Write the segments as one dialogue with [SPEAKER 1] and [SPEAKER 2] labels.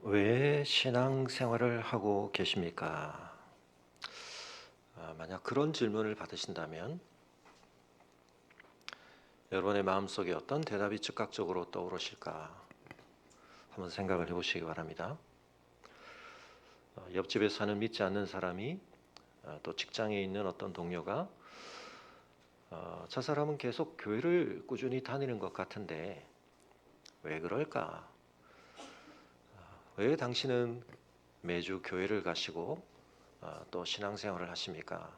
[SPEAKER 1] 왜 신앙생활을 하고 계십니까? 만약 그런 질문을 받으신다면 여러분의 마음속에 어떤 대답이 즉각적으로 떠오르실까 한번 생각을 해보시기 바랍니다. 옆집에 사는 믿지 않는 사람이 또 직장에 있는 어떤 동료가 저 사람은 계속 교회를 꾸준히 다니는 것 같은데 왜 그럴까? 왜 당신은 매주 교회를 가시고 또 신앙생활을 하십니까?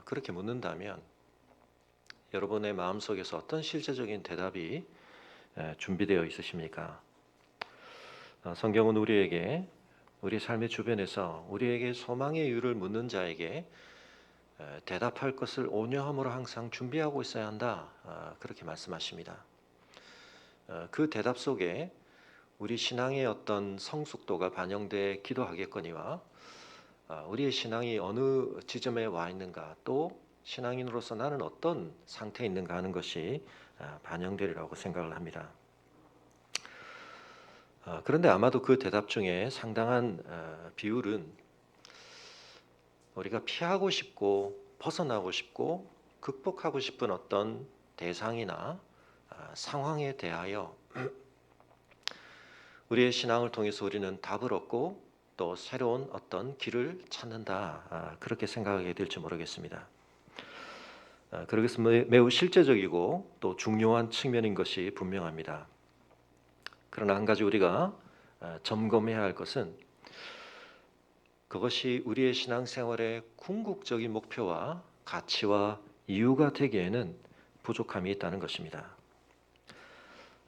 [SPEAKER 1] 그렇게 묻는다면 여러분의 마음속에서 어떤 실제적인 대답이 준비되어 있으십니까? 성경은 우리에게 우리 삶의 주변에서 우리에게 소망의 이유를 묻는 자에게 대답할 것을 온유함으로 항상 준비하고 있어야 한다. 그렇게 말씀하십니다. 그 대답 속에 우리 신앙의 어떤 성숙도가 반영돼 기도하겠거니와 우리의 신앙이 어느 지점에 와 있는가, 또 신앙인으로서 나는 어떤 상태에 있는가 하는 것이 반영되리라고 생각을 합니다. 그런데 아마도 그 대답 중에 상당한 비율은 우리가 피하고 싶고 벗어나고 싶고 극복하고 싶은 어떤 대상이나 상황에 대하여 우리의 신앙을 통해서 우리는 답을 얻고 또 새로운 어떤 길을 찾는다, 그렇게 생각하게 될지 모르겠습니다. 그래서 매우 실제적이고 또 중요한 측면인 것이 분명합니다. 그러나 한 가지 우리가 점검해야 할 것은 그것이 우리의 신앙생활의 궁극적인 목표와 가치와 이유가 되기에는 부족함이 있다는 것입니다.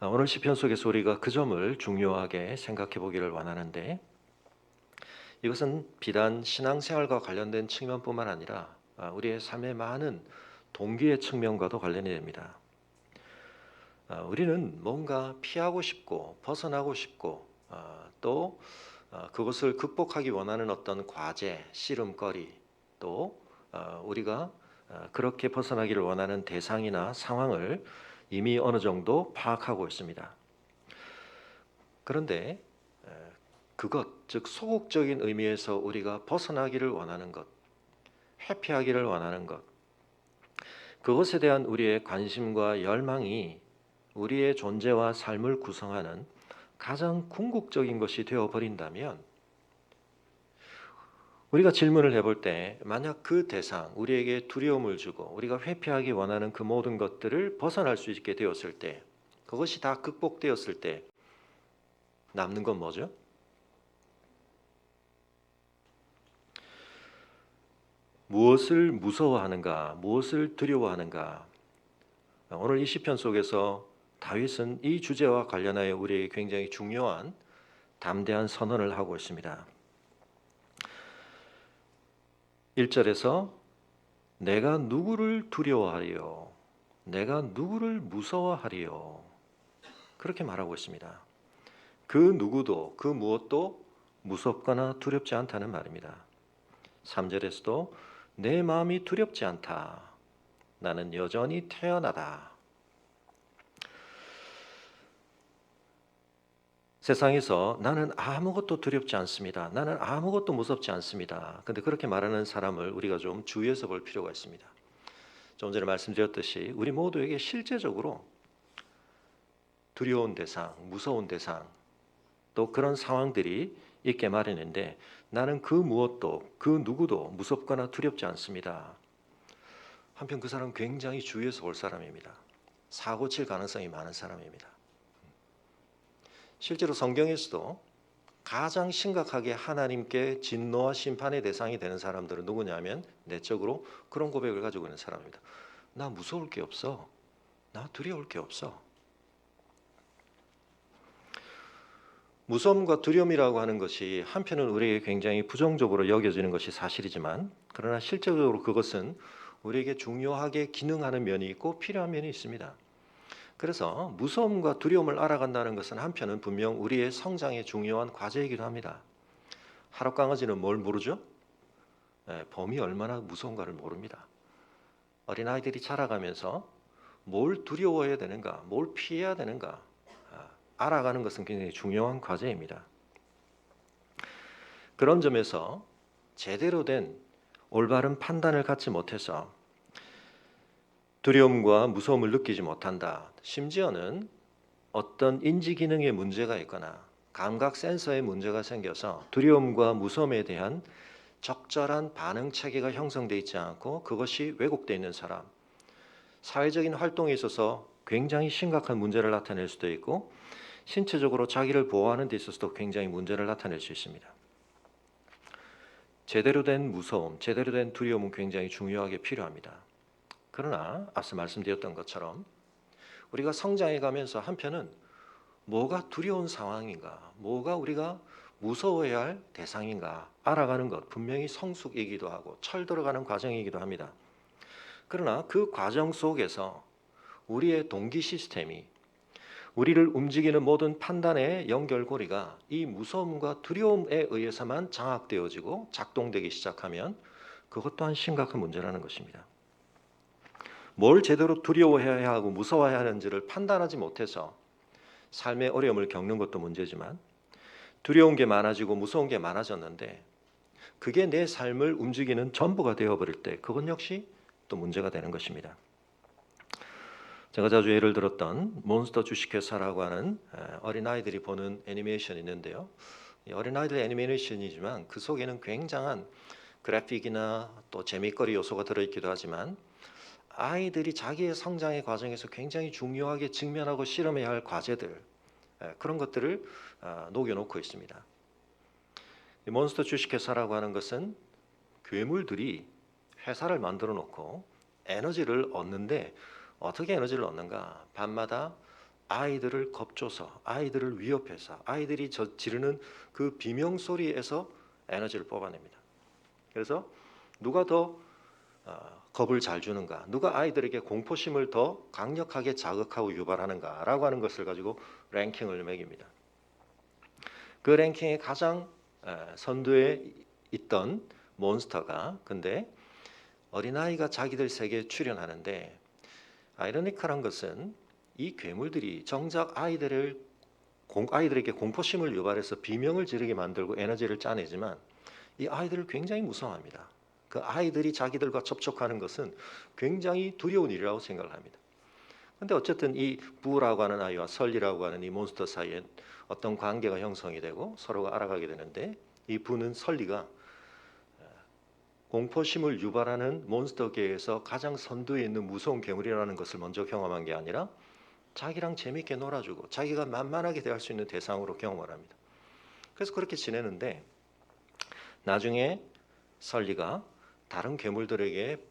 [SPEAKER 1] 오늘 시편 속에서 우리가 그 점을 중요하게 생각해 보기를 원하는데, 이것은 비단 신앙생활과 관련된 측면뿐만 아니라 우리의 삶의 많은 동기의 측면과도 관련이 됩니다. 우리는 뭔가 피하고 싶고 벗어나고 싶고 또 그것을 극복하기 원하는 어떤 과제, 씨름거리, 또 우리가 그렇게 벗어나기를 원하는 대상이나 상황을 이미 어느 정도 파악하고 있습니다. 그런데 그것, 즉 소극적인 의미에서 우리가 벗어나기를 원하는 것, 회피하기를 원하는 것, 그것에 대한 우리의 관심과 열망이 우리의 존재와 삶을 구성하는 가장 궁극적인 것이 되어버린다면, 우리가 질문을 해볼 때 만약 그 대상, 우리에게 두려움을 주고 우리가 회피하기 원하는 그 모든 것들을 벗어날 수 있게 되었을 때, 그것이 다 극복되었을 때 남는 건 뭐죠? 무엇을 무서워하는가, 무엇을 두려워하는가. 오늘 이 시편 속에서 다윗은 이 주제와 관련하여 우리에게 굉장히 중요한 담대한 선언을 하고 있습니다. 1절에서 내가 누구를 두려워하리요, 내가 누구를 무서워하리요, 그렇게 말하고 있습니다. 그 누구도 그 무엇도 무섭거나 두렵지 않다는 말입니다. 3절에서도 내 마음이 두렵지 않다, 나는 여전히 태어나다. 세상에서 나는 아무것도 두렵지 않습니다, 나는 아무것도 무섭지 않습니다, 근데 그렇게 말하는 사람을 우리가 좀 주의해서 볼 필요가 있습니다. 좀 전에 말씀드렸듯이 우리 모두에게 실제적으로 두려운 대상, 무서운 대상, 또 그런 상황들이 있게 마련인데, 나는 그 무엇도 그 누구도 무섭거나 두렵지 않습니다. 한편 그 사람은 굉장히 주의해서 볼 사람입니다. 사고 칠 가능성이 많은 사람입니다. 실제로 성경에서도 가장 심각하게 하나님께 진노와 심판의 대상이 되는 사람들은 누구냐면 내적으로 그런 고백을 가지고 있는 사람입니다. 나 무서울 게 없어, 나 두려울 게 없어. 무서움과 두려움이라고 하는 것이 한편은 우리에게 굉장히 부정적으로 여겨지는 것이 사실이지만, 그러나 실제적으로 그것은 우리에게 중요하게 기능하는 면이 있고 필요한 면이 있습니다. 그래서 무서움과 두려움을 알아간다는 것은 한편은 분명 우리의 성장의 중요한 과제이기도 합니다. 하룻강아지는 뭘 모르죠? 범이 얼마나 무서운가를 모릅니다. 어린아이들이 자라가면서 뭘 두려워해야 되는가, 뭘 피해야 되는가 알아가는 것은 굉장히 중요한 과제입니다. 그런 점에서 제대로 된 올바른 판단을 갖지 못해서 두려움과 무서움을 느끼지 못한다. 심지어는 어떤 인지 기능에 문제가 있거나 감각 센서에 문제가 생겨서 두려움과 무서움에 대한 적절한 반응 체계가 형성되어 있지 않고 그것이 왜곡되어 있는 사람, 사회적인 활동에 있어서 굉장히 심각한 문제를 나타낼 수도 있고 신체적으로 자기를 보호하는 데 있어서도 굉장히 문제를 나타낼 수 있습니다. 제대로 된 무서움, 제대로 된 두려움은 굉장히 중요하게 필요합니다. 그러나 앞서 말씀드렸던 것처럼 우리가 성장해 가면서 한편은 뭐가 두려운 상황인가, 뭐가 우리가 무서워해야 할 대상인가 알아가는 것 분명히 성숙이기도 하고 철 들어가는 과정이기도 합니다. 그러나 그 과정 속에서 우리의 동기 시스템이 우리를 움직이는 모든 판단의 연결고리가 이 무서움과 두려움에 의해서만 장악되어지고 작동되기 시작하면 그것 또한 심각한 문제라는 것입니다. 뭘 제대로 두려워해야 하고 무서워해야 하는지를 판단하지 못해서 삶의 어려움을 겪는 것도 문제지만 두려운 게 많아지고 무서운 게 많아졌는데 그게 내 삶을 움직이는 전부가 되어버릴 때 그건 역시 또 문제가 되는 것입니다. 제가 자주 예를 들었던 몬스터 주식회사라고 하는 어린아이들이 보는 애니메이션이 있는데요. 어린아이들 애니메이션이지만 그 속에는 굉장한 그래픽이나 또 재미거리 요소가 들어있기도 하지만 아이들이 자기의 성장의 과정에서 굉장히 중요하게 직면하고 실험해야 할 과제들, 그런 것들을 녹여놓고 있습니다. 몬스터 주식회사라고 하는 것은 괴물들이 회사를 만들어 놓고 에너지를 얻는데 어떻게 에너지를 얻는가? 밤마다 아이들을 겁줘서 아이들을 위협해서 아이들이 지르는 그 비명 소리에서 에너지를 뽑아냅니다. 그래서 누가 더 겁을 잘 주는가, 누가 아이들에게 공포심을 더 강력하게 자극하고 유발하는가라고 하는 것을 가지고 랭킹을 매깁니다. 그 랭킹의 가장 선두에 있던 몬스터가 근데 어린아이가 자기들 세계에 출연하는데 아이러니컬한 것은 이 괴물들이 정작 아이들에게 공포심을 유발해서 비명을 지르게 만들고 에너지를 짜내지만 이 아이들을 굉장히 무서워합니다. 그 아이들이 자기들과 접촉하는 것은 굉장히 두려운 일이라고 생각을 합니다. 그런데 어쨌든 이 부라고 하는 아이와 설리라고 하는 이 몬스터 사이에 어떤 관계가 형성이 되고 서로가 알아가게 되는데 이 부는 설리가 공포심을 유발하는 몬스터계에서 가장 선두에 있는 무서운 괴물이라는 것을 먼저 경험한 게 아니라 자기랑 재밌게 놀아주고 자기가 만만하게 대할 수 있는 대상으로 경험을 합니다. 그래서 그렇게 지내는데 나중에 설리가 다른 괴물들에게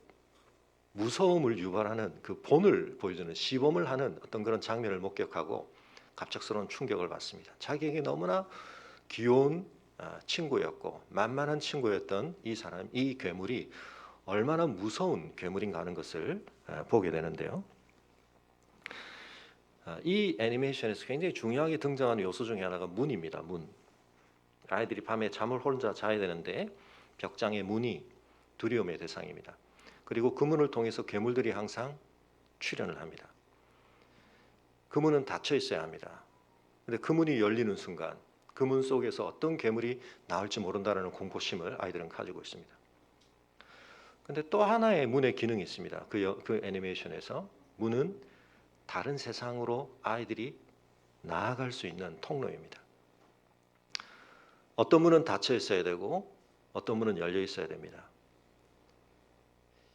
[SPEAKER 1] 무서움을 유발하는 그 본을 보여주는 시범을 하는 어떤 그런 장면을 목격하고 갑작스러운 충격을 받습니다. 자기에게 너무나 귀여운 친구였고 만만한 친구였던 이 사람, 이 괴물이 얼마나 무서운 괴물인가 하는 것을 보게 되는데요. 이 애니메이션에서 굉장히 중요하게 등장하는 요소 중에 하나가 문입니다. 문. 아이들이 밤에 잠을 혼자 자야 되는데 벽장의 문이 두려움의 대상입니다. 그리고 그 문을 통해서 괴물들이 항상 출현을 합니다. 그 문은 닫혀 있어야 합니다. 근데 그 문이 열리는 순간 그 문 속에서 어떤 괴물이 나올지 모른다는 공포심을 아이들은 가지고 있습니다. 근데 또 하나의 문의 기능이 있습니다. 그 애니메이션에서 문은 다른 세상으로 아이들이 나아갈 수 있는 통로입니다. 어떤 문은 닫혀 있어야 되고 어떤 문은 열려 있어야 됩니다.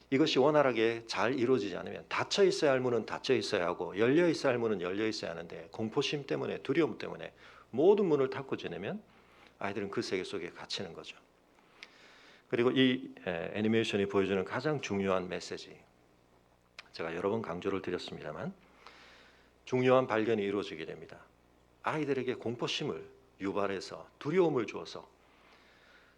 [SPEAKER 1] 이것이 원활하게 잘 이루어지지 않으면 닫혀 있어야 할 문은 닫혀 있어야 하고 열려 있어야 할 문은 열려 있어야 하는데 공포심 때문에 두려움 때문에 모든 문을 닫고 지내면 아이들은 그 세계 속에 갇히는 거죠. 그리고 이 애니메이션이 보여주는 가장 중요한 메시지, 제가 여러 번 강조를 드렸습니다만 중요한 발견이 이루어지게 됩니다. 아이들에게 공포심을 유발해서 두려움을 주어서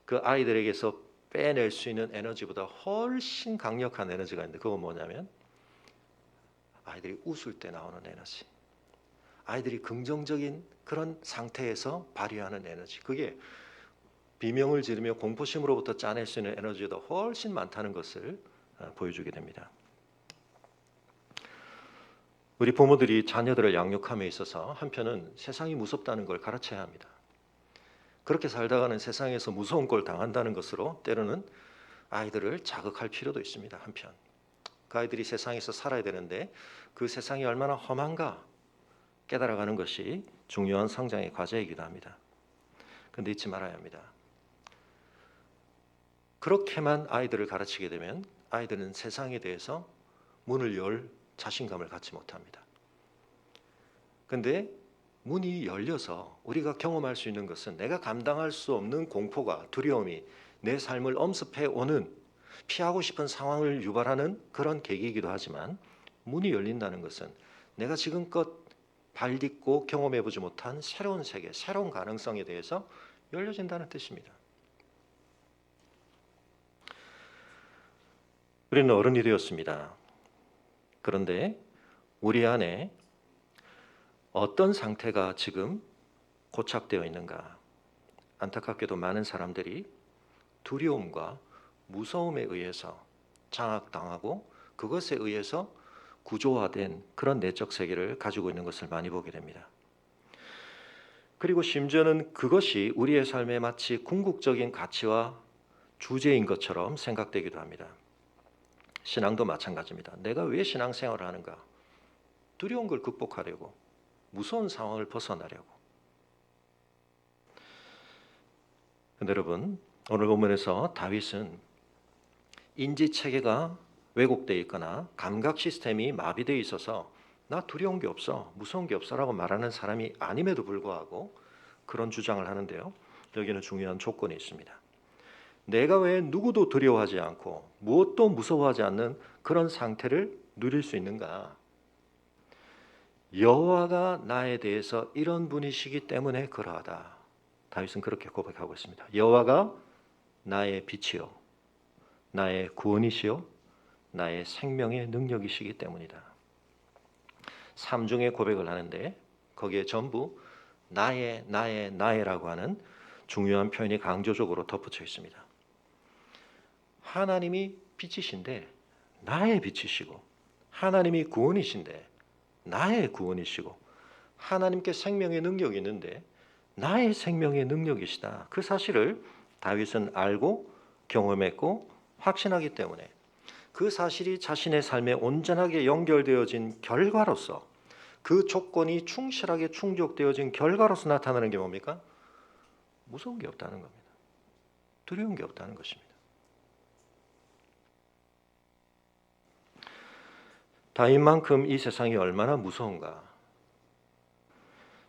[SPEAKER 1] 그 아이들에게서 빼낼 수 있는 에너지보다 훨씬 강력한 에너지가 있는데 그건 뭐냐면 아이들이 웃을 때 나오는 에너지, 아이들이 긍정적인 그런 상태에서 발휘하는 에너지, 그게 비명을 지르며 공포심으로부터 짜낼 수 있는 에너지보다 훨씬 많다는 것을 보여주게 됩니다. 우리 부모들이 자녀들을 양육함에 있어서 한편은 세상이 무섭다는 걸 가르쳐야 합니다. 그렇게 살다가는 세상에서 무서운 걸 당한다는 것으로 때로는 아이들을 자극할 필요도 있습니다. 한편 그 아이들이 세상에서 살아야 되는데 그 세상이 얼마나 험한가 깨달아가는 것이 중요한 성장의 과제이기도 합니다. 그런데 잊지 말아야 합니다. 그렇게만 아이들을 가르치게 되면 아이들은 세상에 대해서 문을 열 자신감을 갖지 못합니다. 그런데 문이 열려서 우리가 경험할 수 있는 것은 내가 감당할 수 없는 공포가 두려움이 내 삶을 엄습해 오는 피하고 싶은 상황을 유발하는 그런 계기이기도 하지만 문이 열린다는 것은 내가 지금껏 발딛고 경험해보지 못한 새로운 세계, 새로운 가능성에 대해서 열려진다는 뜻입니다. 우리는 어른이 되었습니다. 그런데 우리 안에 어떤 상태가 지금 고착되어 있는가? 안타깝게도 많은 사람들이 두려움과 무서움에 의해서 장악당하고 그것에 의해서 구조화된 그런 내적 세계를 가지고 있는 것을 많이 보게 됩니다. 그리고 심지어는 그것이 우리의 삶에 마치 궁극적인 가치와 주제인 것처럼 생각되기도 합니다. 신앙도 마찬가지입니다. 내가 왜 신앙생활을 하는가? 두려운 걸 극복하려고, 무서운 상황을 벗어나려고. 근데 여러분, 오늘 본문에서 다윗은 인지체계가 왜곡되어 있거나 감각 시스템이 마비되어 있어서 나 두려운 게 없어, 무서운 게 없어라고 말하는 사람이 아님에도 불구하고 그런 주장을 하는데요. 여기는 중요한 조건이 있습니다. 내가 왜 누구도 두려워하지 않고 무엇도 무서워하지 않는 그런 상태를 누릴 수 있는가? 여호와가 나에 대해서 이런 분이시기 때문에 그러하다. 다윗은 그렇게 고백하고 있습니다. 여호와가 나의 빛이요 나의 구원이시요 나의 생명의 능력이시기 때문이다. 삼중의 고백을 하는데 거기에 전부 나의라고 하는 중요한 표현이 강조적으로 덧붙여 있습니다. 하나님이 빛이신데 나의 빛이시고 하나님이 구원이신데 나의 구원이시고 하나님께 생명의 능력이 있는데 나의 생명의 능력이시다. 그 사실을 다윗은 알고 경험했고 확신하기 때문에 그 사실이 자신의 삶에 온전하게 연결되어진 결과로서 그 조건이 충실하게 충족되어진 결과로서 나타나는 게 뭡니까? 무서운 게 없다는 겁니다. 두려운 게 없다는 것입니다. 다윗만큼 이 세상이 얼마나 무서운가,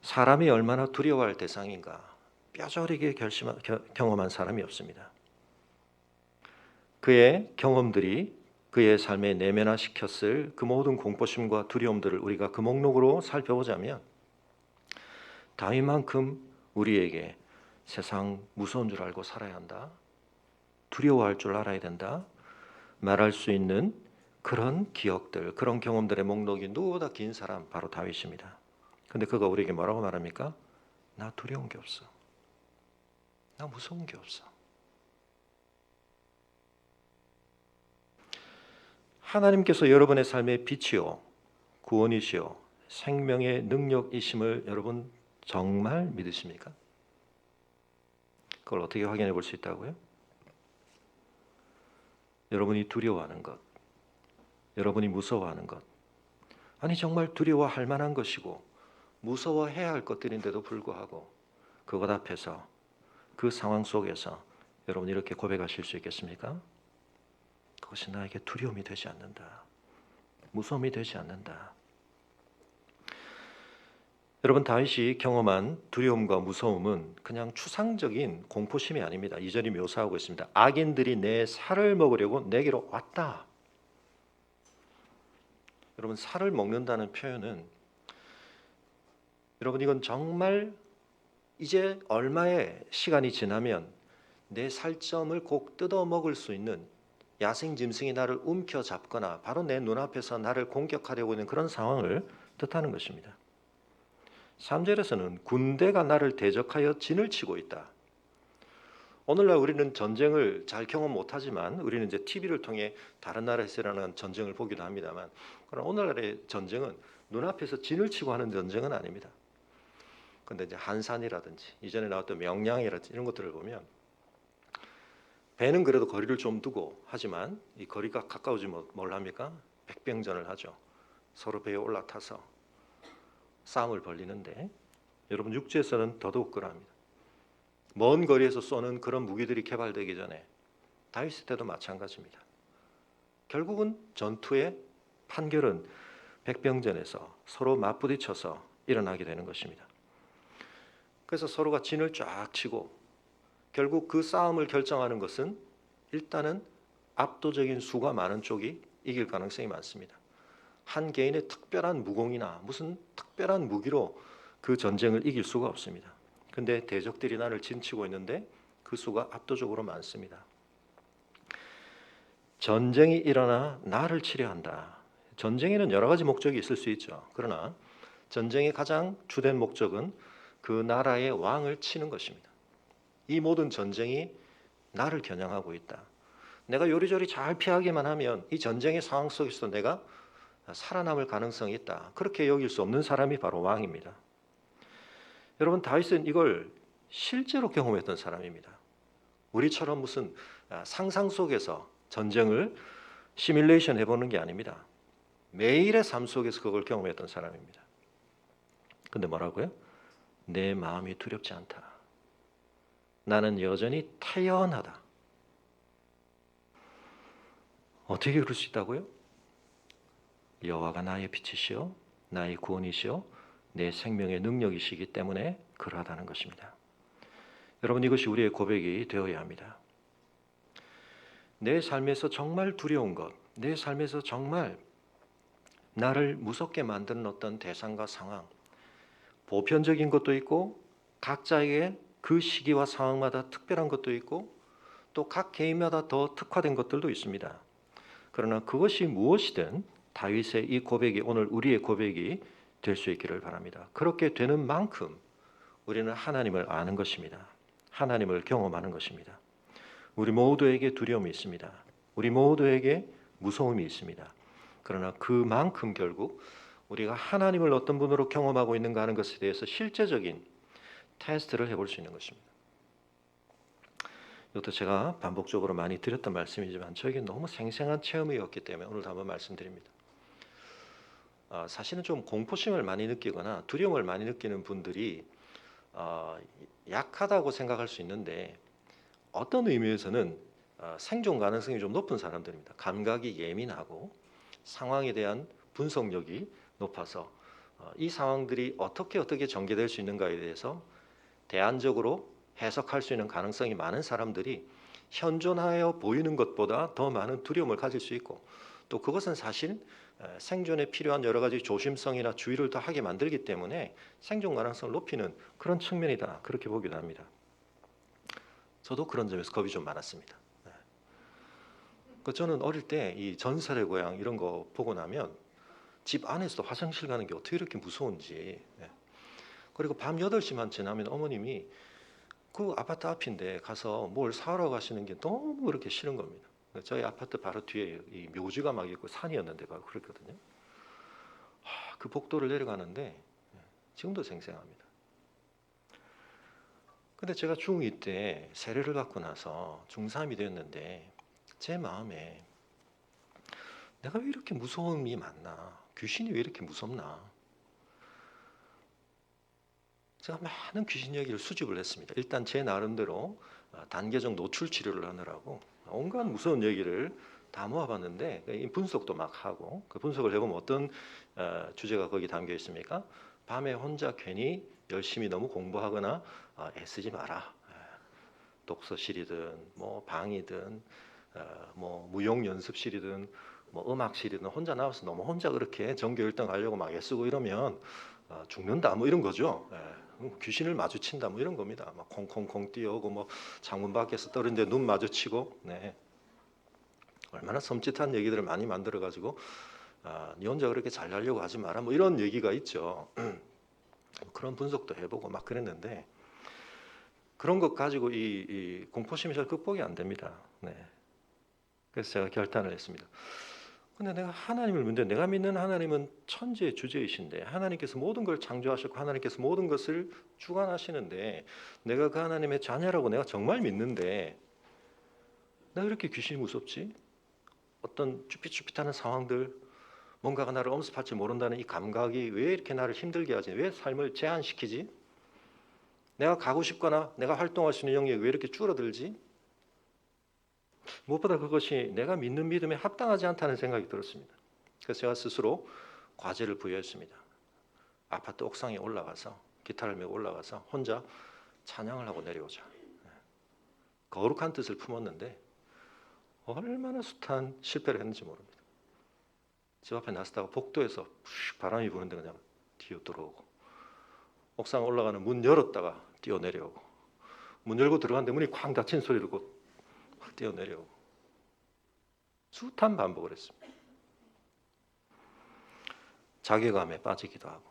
[SPEAKER 1] 사람이 얼마나 두려워할 대상인가 뼈저리게 경험한 사람이 없습니다. 그의 경험들이 그의 삶에 내면화시켰을 그 모든 공포심과 두려움들을 우리가 그 목록으로 살펴보자면 다윗만큼 우리에게 세상 무서운 줄 알고 살아야 한다, 두려워할 줄 알아야 된다 말할 수 있는 그런 기억들, 그런 경험들의 목록이 누구보다 긴 사람 바로 다윗입니다. 근데 그가 우리에게 뭐라고 말합니까? 나 두려운 게 없어. 나 무서운 게 없어. 하나님께서 여러분의 삶의 빛이요 구원이시요 생명의 능력이심을 여러분 정말 믿으십니까? 그걸 어떻게 확인해 볼 수 있다고요? 여러분이 두려워하는 것, 여러분이 무서워하는 것, 아니 정말 두려워할 만한 것이고 무서워해야 할 것들인데도 불구하고 그것 앞에서 그 상황 속에서 여러분 이렇게 고백하실 수 있겠습니까? 그것이 나에게 두려움이 되지 않는다, 무서움이 되지 않는다. 여러분 다윗이 경험한 두려움과 무서움은 그냥 추상적인 공포심이 아닙니다. 2절이 묘사하고 있습니다. 악인들이 내 살을 먹으려고 내게로 왔다. 여러분 살을 먹는다는 표현은 여러분 이건 정말 이제 얼마의 시간이 지나면 내 살점을 꼭 뜯어 먹을 수 있는 야생 짐승이 나를 움켜잡거나 바로 내 눈앞에서 나를 공격하려고 하는 그런 상황을 뜻하는 것입니다. 3절에서는 군대가 나를 대적하여 진을 치고 있다. 오늘날 우리는 전쟁을 잘 경험 못하지만 우리는 이제 TV를 통해 다른 나라에서 일어나는 전쟁을 보기도 합니다만 그러나 오늘날의 전쟁은 눈앞에서 진을 치고 하는 전쟁은 아닙니다. 근데 이제 한산이라든지 이전에 나왔던 명량이라든지 이런 것들을 보면 배는 그래도 거리를 좀 두고 하지만 이 거리가 가까워지면 뭘 합니까? 백병전을 하죠. 서로 배에 올라타서 싸움을 벌이는데 여러분 육지에서는 더더욱 그러합니다. 먼 거리에서 쏘는 그런 무기들이 개발되기 전에 다윗 때도 마찬가지입니다. 결국은 전투의 판결은 백병전에서 서로 맞부딪혀서 일어나게 되는 것입니다. 그래서 서로가 진을 쫙 치고 결국 그 싸움을 결정하는 것은 일단은 압도적인 수가 많은 쪽이 이길 가능성이 많습니다. 한 개인의 특별한 무공이나 무슨 특별한 무기로 그 전쟁을 이길 수가 없습니다. 근데 대적들이 나를 진치고 있는데 그 수가 압도적으로 많습니다. 전쟁이 일어나 나를 치려 한다. 전쟁에는 여러 가지 목적이 있을 수 있죠. 그러나 전쟁의 가장 주된 목적은 그 나라의 왕을 치는 것입니다. 이 모든 전쟁이 나를 겨냥하고 있다. 내가 요리조리 잘 피하기만 하면 이 전쟁의 상황 속에서 내가 살아남을 가능성이 있다. 그렇게 여길 수 없는 사람이 바로 왕입니다. 여러분 다윗은 이걸 실제로 경험했던 사람입니다. 우리처럼 무슨 상상 속에서 전쟁을 시뮬레이션 해보는 게 아닙니다. 매일의 삶 속에서 그걸 경험했던 사람입니다. 근데 뭐라고요? 내 마음이 두렵지 않다. 나는 여전히 태연하다. 어떻게 그럴 수 있다고요? 여호와가 나의 빛이시요 나의 구원이시요 내 생명의 능력이시기 때문에 그러하다는 것입니다. 여러분 이것이 우리의 고백이 되어야 합니다. 내 삶에서 정말 두려운 것, 내 삶에서 정말 나를 무섭게 만드는 어떤 대상과 상황, 보편적인 것도 있고 각자에게 그 시기와 상황마다 특별한 것도 있고 또 각 개인마다 더 특화된 것들도 있습니다. 그러나 그것이 무엇이든 다윗의 이 고백이 오늘 우리의 고백이 될 수 있기를 바랍니다. 그렇게 되는 만큼 우리는 하나님을 아는 것입니다. 하나님을 경험하는 것입니다. 우리 모두에게 두려움이 있습니다. 우리 모두에게 무서움이 있습니다. 그러나 그만큼 결국 우리가 하나님을 어떤 분으로 경험하고 있는가 하는 것에 대해서 실제적인 테스트를 해볼 수 있는 것입니다. 이것도 제가 반복적으로 많이 드렸던 말씀이지만 저에게 너무 생생한 체험이었기 때문에 오늘 한번 말씀드립니다. 사실은 좀 공포심을 많이 느끼거나 두려움을 많이 느끼는 분들이 약하다고 생각할 수 있는데 어떤 의미에서는 생존 가능성이 좀 높은 사람들입니다. 감각이 예민하고 상황에 대한 분석력이 높아서 이 상황들이 어떻게 전개될 수 있는가에 대해서 대안적으로 해석할 수 있는 가능성이 많은 사람들이 현존하여 보이는 것보다 더 많은 두려움을 가질 수 있고 또 그것은 사실 생존에 필요한 여러 가지 조심성이나 주의를 더 하게 만들기 때문에 생존 가능성을 높이는 그런 측면이다. 그렇게 보기도 합니다. 저도 그런 점에서 겁이 좀 많았습니다. 저는 어릴 때 이 전설의 고향 이런 거 보고 나면 집 안에서도 화장실 가는 게 어떻게 이렇게 무서운지. 그리고 밤 8시만 지나면 어머님이 그 아파트 앞인데 가서 뭘 사러 가시는 게 너무 그렇게 싫은 겁니다. 저희 아파트 바로 뒤에 이 묘지가 막 있고 산이었는데 막 그랬거든요. 그 복도를 내려가는데 지금도 생생합니다. 근데 제가 중2 때 세례를 받고 나서 중3이 되었는데 제 마음에 내가 왜 이렇게 무서움이 많나? 귀신이 왜 이렇게 무섭나? 제가 많은 귀신 얘기를 수집을 했습니다. 일단 제 나름대로 단계적 노출 치료를 하느라고 온갖 무서운 얘기를 다 모아봤는데 분석도 막 하고 그 분석을 해보면 어떤 주제가 거기 담겨 있습니까? 밤에 혼자 괜히 열심히 너무 공부하거나 애쓰지 마라. 독서실이든 뭐 방이든 뭐 무용 연습실이든 뭐 음악실이든 혼자 나와서 너무 혼자 그렇게 전교 1등 하려고 막 애쓰고 이러면 죽는다 뭐 이런 거죠. 귀신을 마주친다 뭐 이런 겁니다. 막 콩콩콩 뛰어오고 뭐 창문 밖에서 떨어진데 눈 마주치고 얼마나 섬찟한 얘기들을 많이 만들어 가지고 네 혼자 그렇게 잘하려고 하지 마라 뭐 이런 얘기가 있죠. 그런 분석도 해보고 막 그랬는데 그런 것 가지고 이 공포심이 잘 극복이 안 됩니다. 그래서 제가 결단을 했습니다. 근데 내가 하나님을 믿는데, 내가 믿는 하나님은 천지의 주재이신데, 하나님께서 모든 걸 창조하셨고 하나님께서 모든 것을 주관하시는데, 내가 그 하나님의 자녀라고 내가 정말 믿는데 내가 이렇게 귀신이 무섭지? 어떤 쭈삣쭈삣하는 상황들, 뭔가가 나를 엄습할지 모른다는 이 감각이 왜 이렇게 나를 힘들게 하지? 왜 삶을 제한시키지? 내가 가고 싶거나 내가 활동할 수 있는 영역이 왜 이렇게 줄어들지? 무엇보다 그것이 내가 믿는 믿음에 합당하지 않다는 생각이 들었습니다. 그래서 제가 스스로 과제를 부여했습니다. 아파트 옥상에 올라가서 기타를 메고 올라가서 혼자 찬양을 하고 내려오자. 거룩한 뜻을 품었는데 얼마나 숱한 실패를 했는지 모릅니다. 집 앞에 나서다가 복도에서 바람이 부는데 그냥 뛰어 들어오고, 옥상 올라가는 문 열었다가 뛰어 내려오고, 문 열고 들어갔는데 문이 쾅 닫힌 소리를 곧 확 뛰어 내려오고, 숱한 반복을 했습니다. 자괴감에 빠지기도 하고,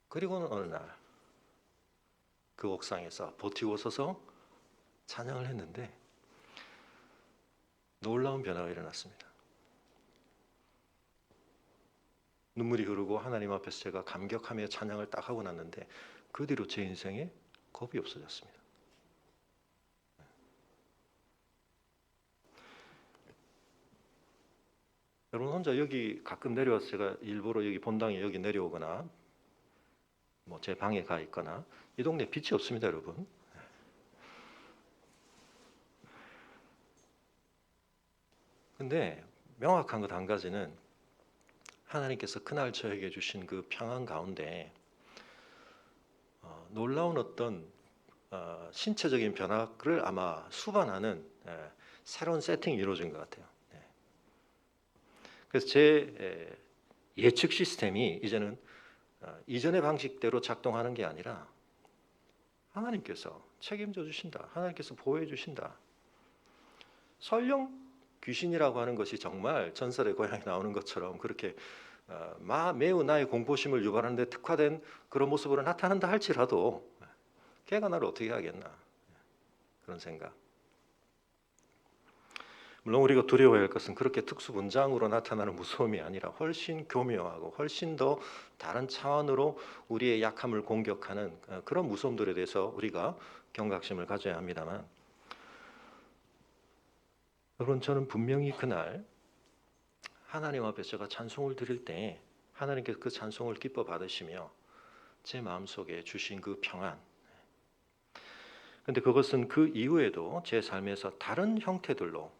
[SPEAKER 1] 그리고는 어느 날 그 옥상에서 버티고 서서 찬양을 했는데 놀라운 변화가 일어났습니다. 눈물이 흐르고 하나님 앞에서 제가 감격하며 찬양을 딱 하고 났는데 그 뒤로 제 인생에 겁이 없어졌습니다. 여러분, 혼자 여기 가끔 내려와서 제가 일부러 여기 본당에 여기 내려오거나 뭐 제 방에 가 있거나, 이 동네 빛이 없습니다, 여러분. 근데 명확한 것 한 가지는, 하나님께서 그날 저에게 주신 그 평안 가운데 놀라운 어떤 신체적인 변화를 아마 수반하는 새로운 세팅이 이루어진 것 같아요. 그래서 제 예측 시스템이 이제는 이전의 방식대로 작동하는 게 아니라 하나님께서 책임져 주신다, 하나님께서 보호해 주신다. 설령 귀신이라고 하는 것이 정말 전설의 고향에 나오는 것처럼 그렇게 매우 나의 공포심을 유발하는 데 특화된 그런 모습으로 나타난다 할지라도 걔가 나를 어떻게 하겠나, 그런 생각. 물론 우리가 두려워해야 할 것은 그렇게 특수분장으로 나타나는 무서움이 아니라 훨씬 교묘하고 훨씬 더 다른 차원으로 우리의 약함을 공격하는 그런 무서움들에 대해서 우리가 경각심을 가져야 합니다만, 여러분, 저는 분명히 그날 하나님 앞에 제가 찬송을 드릴 때 하나님께서 그 찬송을 기뻐 받으시며 제 마음속에 주신 그 평안, 근데 그것은 그 이후에도 제 삶에서 다른 형태들로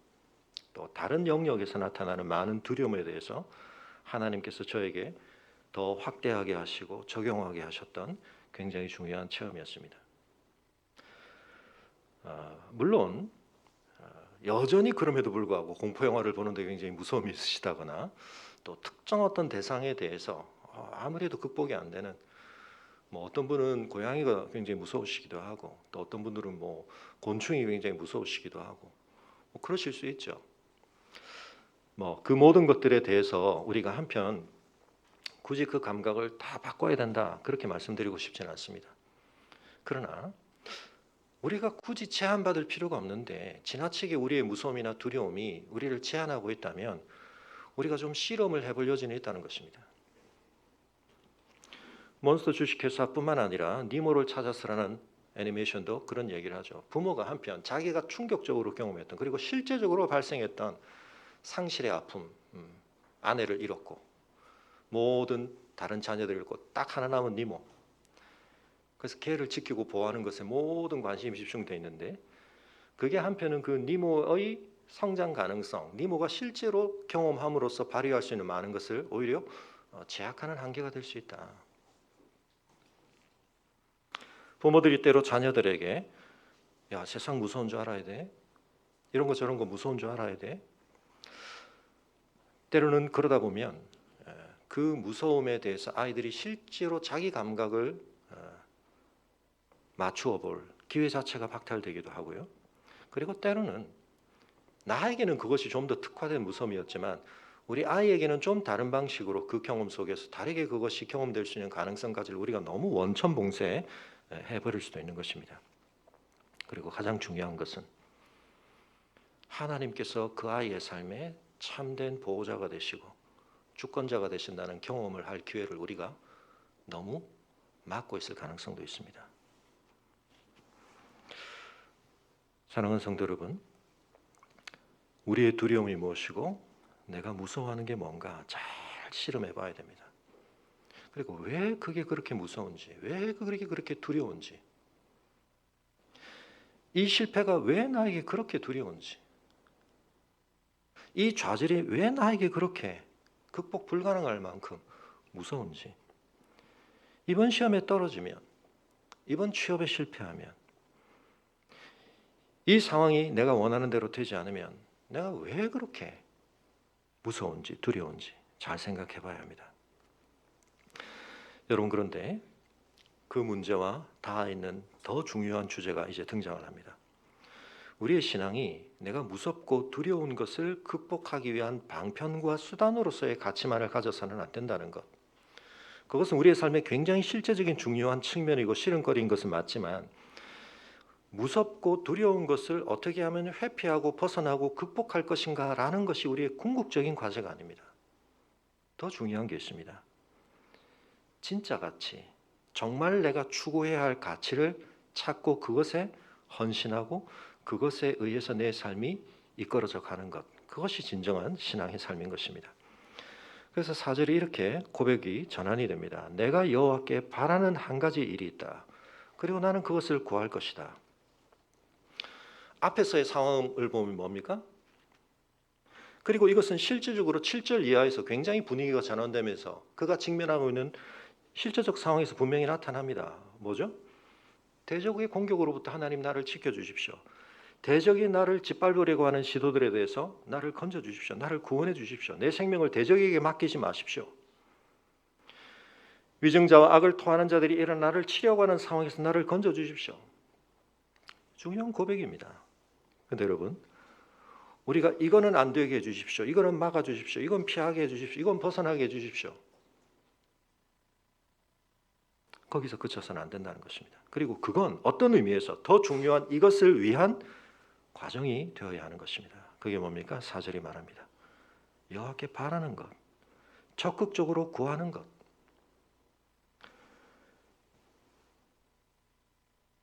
[SPEAKER 1] 또 다른 영역에서 나타나는 많은 두려움에 대해서 하나님께서 저에게 더 확대하게 하시고 적용하게 하셨던 굉장히 중요한 체험이었습니다. 물론 여전히 그럼에도 불구하고 공포 영화를 보는데 굉장히 무서움이 있으시다거나, 또 특정 어떤 대상에 대해서 아무래도 극복이 안 되는, 뭐 어떤 분은 고양이가 굉장히 무서우시기도 하고, 또 어떤 분들은 뭐 곤충이 굉장히 무서우시기도 하고, 뭐 그러실 수 있죠. 뭐 그 모든 것들에 대해서 우리가 한편 굳이 그 감각을 다 바꿔야 된다, 그렇게 말씀드리고 싶지는 않습니다. 그러나 우리가 굳이 제한받을 필요가 없는데 지나치게 우리의 무서움이나 두려움이 우리를 제한하고 있다면 우리가 좀 실험을 해볼 여지는 있다는 것입니다. 몬스터 주식회사뿐만 아니라 니모를 찾아서라는 애니메이션도 그런 얘기를 하죠. 부모가 한편 자기가 충격적으로 경험했던, 그리고 실제적으로 발생했던 상실의 아픔, 아내를 잃었고 모든 다른 자녀들을 잃고 딱 하나 남은 니모, 그래서 걔를 지키고 보호하는 것에 모든 관심이 집중되어 있는데, 그게 한편은 그 니모의 성장 가능성, 니모가 실제로 경험함으로써 발휘할 수 있는 많은 것을 오히려 제약하는 한계가 될 수 있다. 부모들이 때로 자녀들에게 야, 세상 무서운 줄 알아야 돼, 이런 거 저런 거 무서운 줄 알아야 돼. 때로는 그러다 보면 그 무서움에 대해서 아이들이 실제로 자기 감각을 맞추어 볼 기회 자체가 박탈되기도 하고요. 그리고 때로는 나에게는 그것이 좀 더 특화된 무서움이었지만 우리 아이에게는 좀 다른 방식으로 그 경험 속에서 다르게 그것이 경험될 수 있는 가능성까지를 우리가 너무 원천봉쇄 해버릴 수도 있는 것입니다. 그리고 가장 중요한 것은 하나님께서 그 아이의 삶에 참된 보호자가 되시고 주권자가 되신다는 경험을 할 기회를 우리가 너무 막고 있을 가능성도 있습니다. 사랑하는 성도 여러분, 우리의 두려움이 무엇이고 내가 무서워하는 게 뭔가 잘 실험해 봐야 됩니다. 그리고 왜 그게 그렇게 무서운지, 왜 그게 그렇게 두려운지, 이 실패가 왜 나에게 그렇게 두려운지, 이 좌절이 왜 나에게 그렇게 극복 불가능할 만큼 무서운지, 이번 시험에 떨어지면, 이번 취업에 실패하면, 이 상황이 내가 원하는 대로 되지 않으면 내가 왜 그렇게 무서운지 두려운지 잘 생각해 봐야 합니다. 여러분, 그런데 그 문제와 닿아 있는 더 중요한 주제가 이제 등장을 합니다. 우리의 신앙이 내가 무섭고 두려운 것을 극복하기 위한 방편과 수단으로서의 가치만을 가져서는 안 된다는 것. 그것은 우리의 삶에 굉장히 실제적인 중요한 측면이고 실현거리인 것은 맞지만, 무섭고 두려운 것을 어떻게 하면 회피하고 벗어나고 극복할 것인가 라는 것이 우리의 궁극적인 과제가 아닙니다. 더 중요한 게 있습니다. 진짜 가치, 정말 내가 추구해야 할 가치를 찾고 그것에 헌신하고 그것에 의해서 내 삶이 이끌어져 가는 것, 그것이 진정한 신앙의 삶인 것입니다. 그래서 4절에 이렇게 고백이 전환이 됩니다. 내가 여호와께 바라는 한 가지 일이 있다. 그리고 나는 그것을 구할 것이다. 앞에서의 상황을 보면 뭡니까? 그리고 이것은 실질적으로 7절 이하에서 굉장히 분위기가 전환되면서 그가 직면하고 있는 실제적 상황에서 분명히 나타납니다. 뭐죠? 대적의 공격으로부터 하나님 나를 지켜주십시오. 대적이 나를 짓밟으려고 하는 시도들에 대해서 나를 건져주십시오. 나를 구원해 주십시오. 내 생명을 대적에게 맡기지 마십시오. 위증자와 악을 토하는 자들이 이런 나를 치려고 하는 상황에서 나를 건져주십시오. 중요한 고백입니다. 그런데 여러분, 우리가 이거는 안 되게 해주십시오. 이거는 막아주십시오. 이건 피하게 해주십시오. 이건 벗어나게 해주십시오. 거기서 그쳐서는 안 된다는 것입니다. 그리고 그건 어떤 의미에서 더 중요한 이것을 위한 과정이 되어야 하는 것입니다. 그게 뭡니까? 4절이 말합니다. 여호와께 바라는 것, 적극적으로 구하는 것.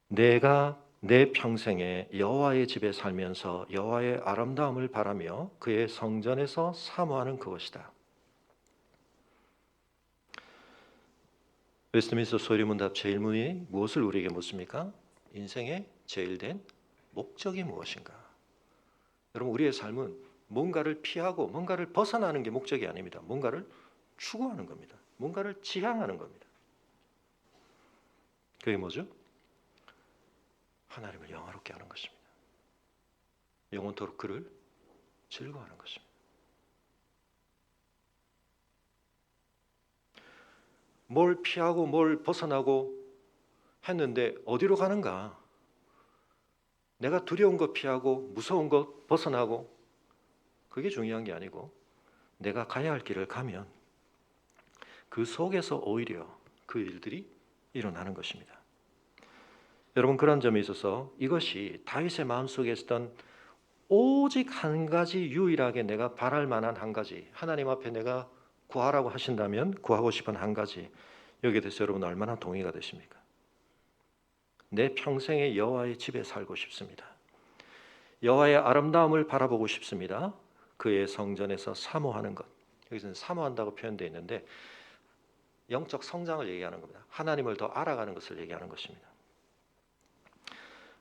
[SPEAKER 1] 내가 내 평생에 여호와의 집에 살면서 여호와의 아름다움을 바라며 그의 성전에서 사모하는 그것이다. 웨스트민스터 소리문답 제1문이 무엇을 우리에게 묻습니까? 인생의 제일된 목적이 무엇인가? 여러분, 우리의 삶은 뭔가를 피하고 뭔가를 벗어나는 게 목적이 아닙니다. 뭔가를 추구하는 겁니다. 뭔가를 지향하는 겁니다. 그게 뭐죠? 하나님을 영화롭게 하는 것입니다. 영원토록 그를 즐거워하는 것입니다. 뭘 피하고 뭘 벗어나고 했는데 어디로 가는가? 내가 두려운 것 피하고 무서운 것 벗어나고 그게 중요한 게 아니고, 내가 가야 할 길을 가면 그 속에서 오히려 그 일들이 일어나는 것입니다. 여러분, 그런 점에 있어서 이것이 다윗의 마음속에 있었던 오직 한 가지, 유일하게 내가 바랄 만한 한 가지, 하나님 앞에 내가 구하라고 하신다면 구하고 싶은 한 가지, 여기에 대해서 여러분 얼마나 동의가 되십니까? 내 평생에 여호와의 집에 살고 싶습니다. 여호와의 아름다움을 바라보고 싶습니다. 그의 성전에서 사모하는 것. 여기서는 사모한다고 표현되어 있는데 영적 성장을 얘기하는 겁니다. 하나님을 더 알아가는 것을 얘기하는 것입니다.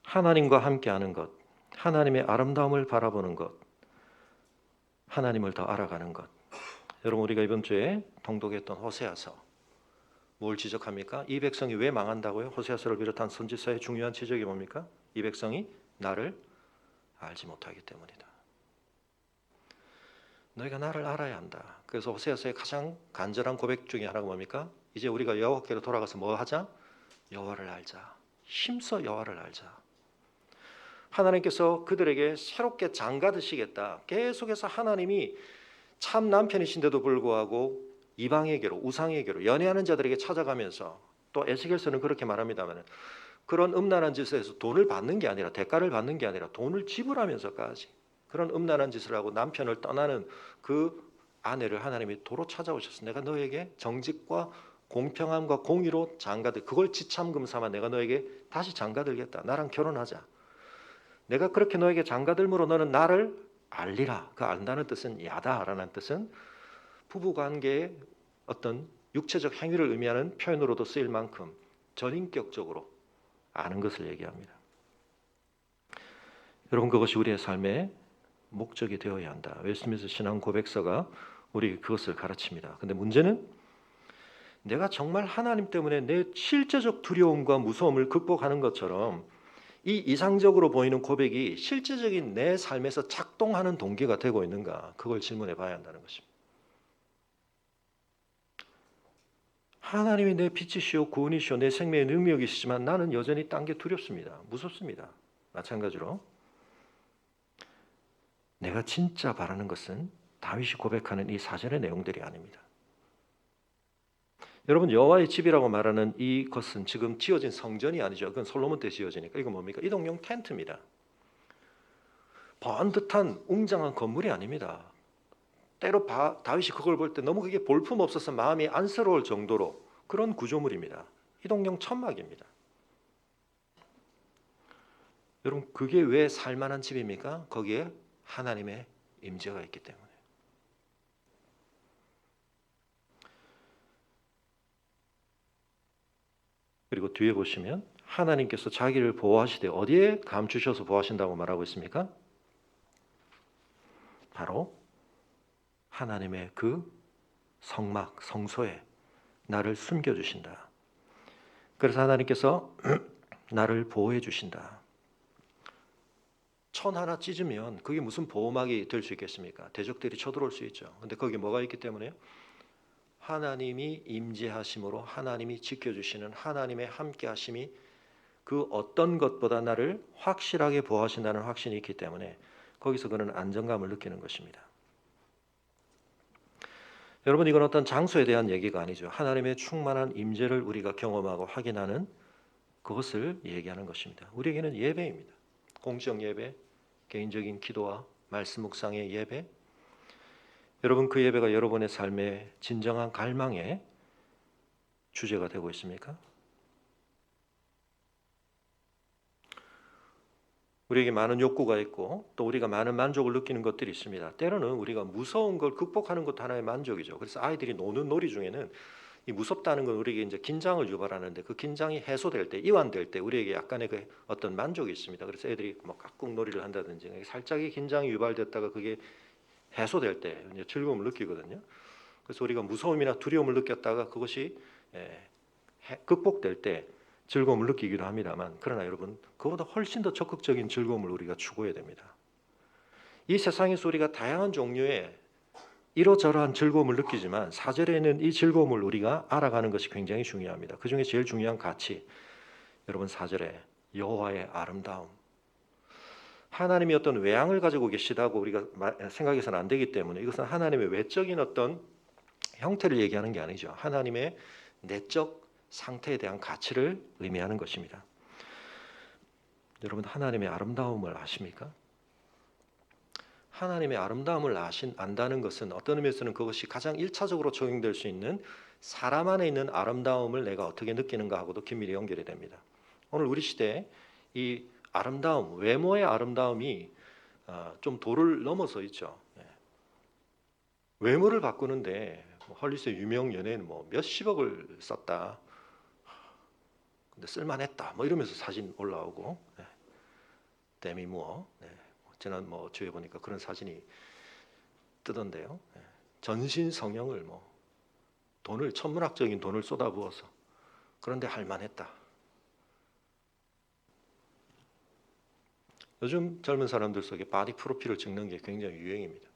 [SPEAKER 1] 하나님과 함께하는 것, 하나님의 아름다움을 바라보는 것, 하나님을 더 알아가는 것. 여러분, 우리가 이번 주에 통독했던 호세아서 뭘 지적합니까? 이 백성이 왜 망한다고요? 호세아서를 비롯한 선지서의 중요한 지적이 뭡니까? 이 백성이 나를 알지 못하기 때문이다. 너희가 나를 알아야 한다. 그래서 호세아서의 가장 간절한 고백 중에 하나가 뭡니까? 이제 우리가 여호와께로 돌아가서 뭐 하자? 여호와를 알자. 힘써 여호와를 알자. 하나님께서 그들에게 새롭게 장가드시겠다. 계속해서 하나님이 참 남편이신데도 불구하고 이방에게로, 우상에게로, 연애하는 자들에게 찾아가면서, 또 에스겔서는 그렇게 말합니다만, 그런 음란한 짓에서 돈을 받는 게 아니라, 대가를 받는 게 아니라 돈을 지불하면서까지 그런 음란한 짓을 하고 남편을 떠나는 그 아내를 하나님이 도로 찾아오셔서 내가 너에게 정직과 공평함과 공의로 장가들, 그걸 지참금 삼아 내가 너에게 다시 장가들겠다. 나랑 결혼하자. 내가 그렇게 너에게 장가들므로 너는 나를 알리라. 그 안다는 뜻은 야다라는 뜻은 부부관계의 어떤 육체적 행위를 의미하는 표현으로도 쓰일 만큼 전인격적으로 아는 것을 얘기합니다. 여러분, 그것이 우리의 삶의 목적이 되어야 한다. 웨스트민스터 신앙 고백서가 우리 그것을 가르칩니다. 근데 문제는 내가 정말 하나님 때문에 내 실제적 두려움과 무서움을 극복하는 것처럼 이 이상적으로 보이는 고백이 실제적인 내 삶에서 작동하는 동기가 되고 있는가, 그걸 질문해 봐야 한다는 것입니다. 하나님이 내 빛이시오 구원이시오 내 생명의 능력이시지만 나는 여전히 딴 게 두렵습니다. 무섭습니다. 마찬가지로 내가 진짜 바라는 것은 다윗이 고백하는 이 사절의 내용들이 아닙니다. 여러분, 여호와의 집이라고 말하는 이것은 지금 지어진 성전이 아니죠. 그건 솔로몬 때 지어지니까. 이거 뭡니까? 이동용 텐트입니다. 번듯한 웅장한 건물이 아닙니다. 때로 다윗이 그걸 볼 때 너무 그게 볼품 없어서 마음이 안쓰러울 정도로 그런 구조물입니다. 이동용 천막입니다. 여러분, 그게 왜 살만한 집입니까? 거기에 하나님의 임재가 있기 때문에. 그리고 뒤에 보시면 하나님께서 자기를 보호하시되 어디에 감추셔서 보호하신다고 말하고 있습니까? 바로 하나님의 그 성막, 성소에 나를 숨겨주신다. 그래서 하나님께서 나를 보호해 주신다. 천 하나 찢으면 그게 무슨 보호막이 될 수 있겠습니까? 대적들이 쳐들어올 수 있죠. 근데 거기에 뭐가 있기 때문에요? 하나님이 임재하심으로 하나님이 지켜주시는 하나님의 함께하심이 그 어떤 것보다 나를 확실하게 보호하신다는 확신이 있기 때문에 거기서 그는 안정감을 느끼는 것입니다. 여러분, 이건 어떤 장소에 대한 얘기가 아니죠. 하나님의 충만한 임재를 우리가 경험하고 확인하는 그것을 얘기하는 것입니다. 우리에게는 예배입니다. 공적 예배, 개인적인 기도와 말씀 묵상의 예배. 여러분, 그 예배가 여러분의 삶의 진정한 갈망의 주제가 되고 있습니까? 우리에게 많은 욕구가 있고 또 우리가 많은 만족을 느끼는 것들이 있습니다. 때로는 우리가 무서운 걸 극복하는 것도 하나의 만족이죠. 그래서 아이들이 노는 놀이 중에는 이 무섭다는 건 우리에게 이제 긴장을 유발하는데 그 긴장이 해소될 때, 이완될 때 우리에게 약간의 그 어떤 만족이 있습니다. 그래서 애들이 뭐 깍꿍 놀이를 한다든지 살짝의 긴장이 유발됐다가 그게 해소될 때 이제 즐거움을 느끼거든요. 그래서 우리가 무서움이나 두려움을 느꼈다가 그것이 극복될 때 즐거움을 느끼기도 합니다만, 그러나 여러분, 그보다 훨씬 더 적극적인 즐거움을 우리가 추구해야 됩니다. 이 세상에서 우리가 다양한 종류의 이러저러한 즐거움을 느끼지만 사절에는 이 즐거움을 우리가 알아가는 것이 굉장히 중요합니다. 그 중에 제일 중요한 가치, 여러분, 사절에 여호와의 아름다움. 하나님이 어떤 외양을 가지고 계시다고 우리가 생각해서는 안 되기 때문에 이것은 하나님의 외적인 어떤 형태를 얘기하는 게 아니죠. 하나님의 내적 상태에 대한 가치를 의미하는 것입니다. 여러분, 하나님의 아름다움을 아십니까? 하나님의 아름다움을 안다는 것은 어떤 의미에서는 그것이 가장 1차적으로 적용될 수 있는 사람 안에 있는 아름다움을 내가 어떻게 느끼는가 하고도 긴밀히 연결이 됩니다. 오늘 우리 시대에 이 아름다움, 외모의 아름다움이 좀 도를 넘어서 있죠. 외모를 바꾸는데 헐리우드 유명 연예인 뭐 몇십억을 썼다. 근데 쓸만했다. 뭐 이러면서 사진 올라오고, 데미 무어, 지난 뭐 주에 보니까 그런 사진이 뜨던데요. 전신 성형을 뭐 돈을 천문학적인 돈을 쏟아부어서 그런데 할만했다. 요즘 젊은 사람들 속에 바디 프로필을 찍는 게 굉장히 유행입니다.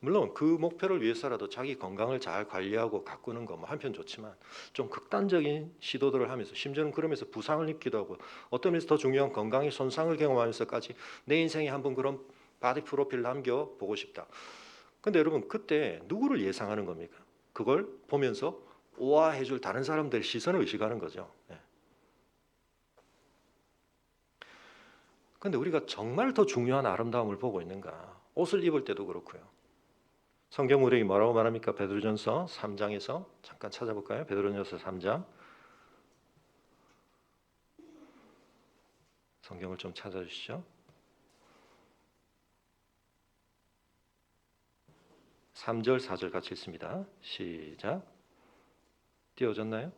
[SPEAKER 1] 물론 그 목표를 위해서라도 자기 건강을 잘 관리하고 가꾸는 거 뭐 한편 좋지만 좀 극단적인 시도들을 하면서 심지어는 그러면서 부상을 입기도 하고 어떤 면에서 더 중요한 건강의 손상을 경험하면서까지 내 인생에 한번 그런 바디 프로필 남겨보고 싶다. 근데 여러분, 그때 누구를 예상하는 겁니까? 그걸 보면서 오화해줄 다른 사람들의 시선을 의식하는 거죠. 근데 우리가 정말 더 중요한 아름다움을 보고 있는가? 옷을 입을 때도 그렇고요. 성경 우리에게 뭐라고 말합니까? 베드로전서 3장에서 잠깐 찾아볼까요? 베드로전서 3장. 성경을 좀 찾아주시죠. 3절, 4절 같이 읽습니다. 시작. 띄워졌나요?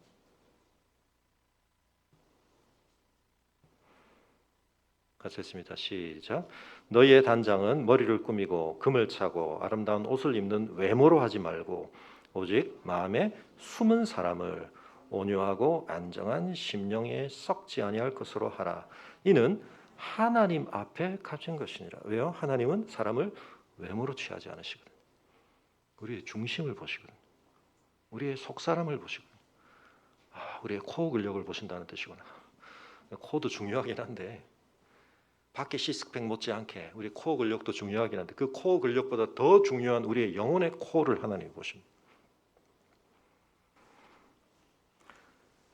[SPEAKER 1] 같이 읽습니다. 시작. 너희의 단장은 머리를 꾸미고 금을 차고 아름다운 옷을 입는 외모로 하지 말고 오직 마음에 숨은 사람을 온유하고 안정한 심령에 썩지 아니할 것으로 하라. 이는 하나님 앞에 값진 것이니라. 왜요? 하나님은 사람을 외모로 취하지 않으시거든요. 우리의 중심을 보시거든요. 우리의 속사람을 보시거든요. 우리의 코 근력을 보신다는 뜻이구나. 코도 중요하긴 한데 밖에 시스펙 못지않게 우리 코 근력도 중요하긴 한데 그 코 근력보다 더 중요한 우리의 영혼의 코를 하나님이 보십니다.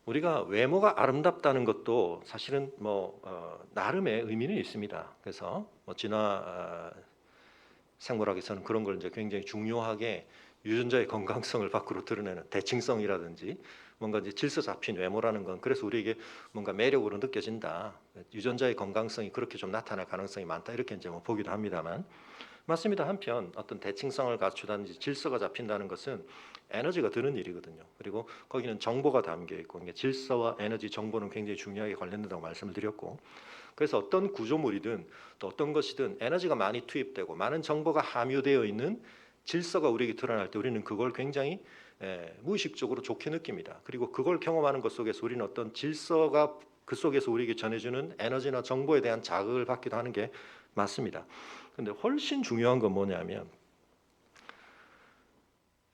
[SPEAKER 1] 우리가 외모가 아름답다는 것도 사실은 나름의 의미는 있습니다. 그래서 진화 생물학에서는 그런 걸 이제 굉장히 중요하게 유전자의 건강성을 밖으로 드러내는 대칭성이라든지 뭔가 이제 질서 잡힌 외모라는 건 그래서 우리에게 뭔가 매력으로 느껴진다. 유전자의 건강성이 그렇게 좀 나타날 가능성이 많다. 이렇게 이제 보기도 합니다만 맞습니다. 한편 어떤 대칭성을 갖추다든지 질서가 잡힌다는 것은 에너지가 드는 일이거든요. 그리고 거기는 정보가 담겨 있고 질서와 에너지, 정보는 굉장히 중요하게 관련된다고 말씀을 드렸고 그래서 어떤 구조물이든 또 어떤 것이든 에너지가 많이 투입되고 많은 정보가 함유되어 있는 질서가 우리에게 드러날 때 우리는 그걸 굉장히 무의식적으로 좋게 느낍니다. 그리고 그걸 경험하는 것 속에서 우리는 어떤 질서가 그 속에서 우리에게 전해주는 에너지나 정보에 대한 자극을 받기도 하는 게 맞습니다. 근데 훨씬 중요한 건 뭐냐면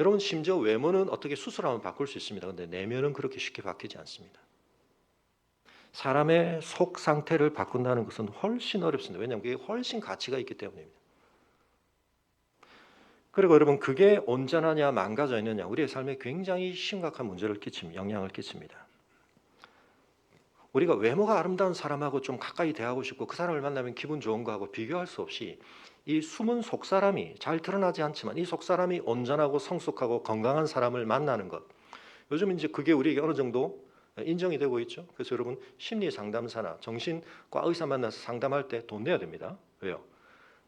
[SPEAKER 1] 여러분 심지어 외모는 어떻게 수술하면 바꿀 수 있습니다. 근데 내면은 그렇게 쉽게 바뀌지 않습니다. 사람의 속 상태를 바꾼다는 것은 훨씬 어렵습니다. 왜냐하면 그게 훨씬 가치가 있기 때문입니다. 그리고 여러분 그게 온전하냐 망가져 있느냐 우리의 삶에 굉장히 심각한 문제를 영향을 끼칩니다. 우리가 외모가 아름다운 사람하고 좀 가까이 대하고 싶고 그 사람을 만나면 기분 좋은 거하고 비교할 수 없이 이 숨은 속사람이 잘 드러나지 않지만 이 속사람이 온전하고 성숙하고 건강한 사람을 만나는 것 요즘 이제 그게 우리에게 어느 정도 인정이 되고 있죠. 그래서 여러분 심리 상담사나 정신과 의사 만나서 상담할 때 돈 내야 됩니다. 왜요?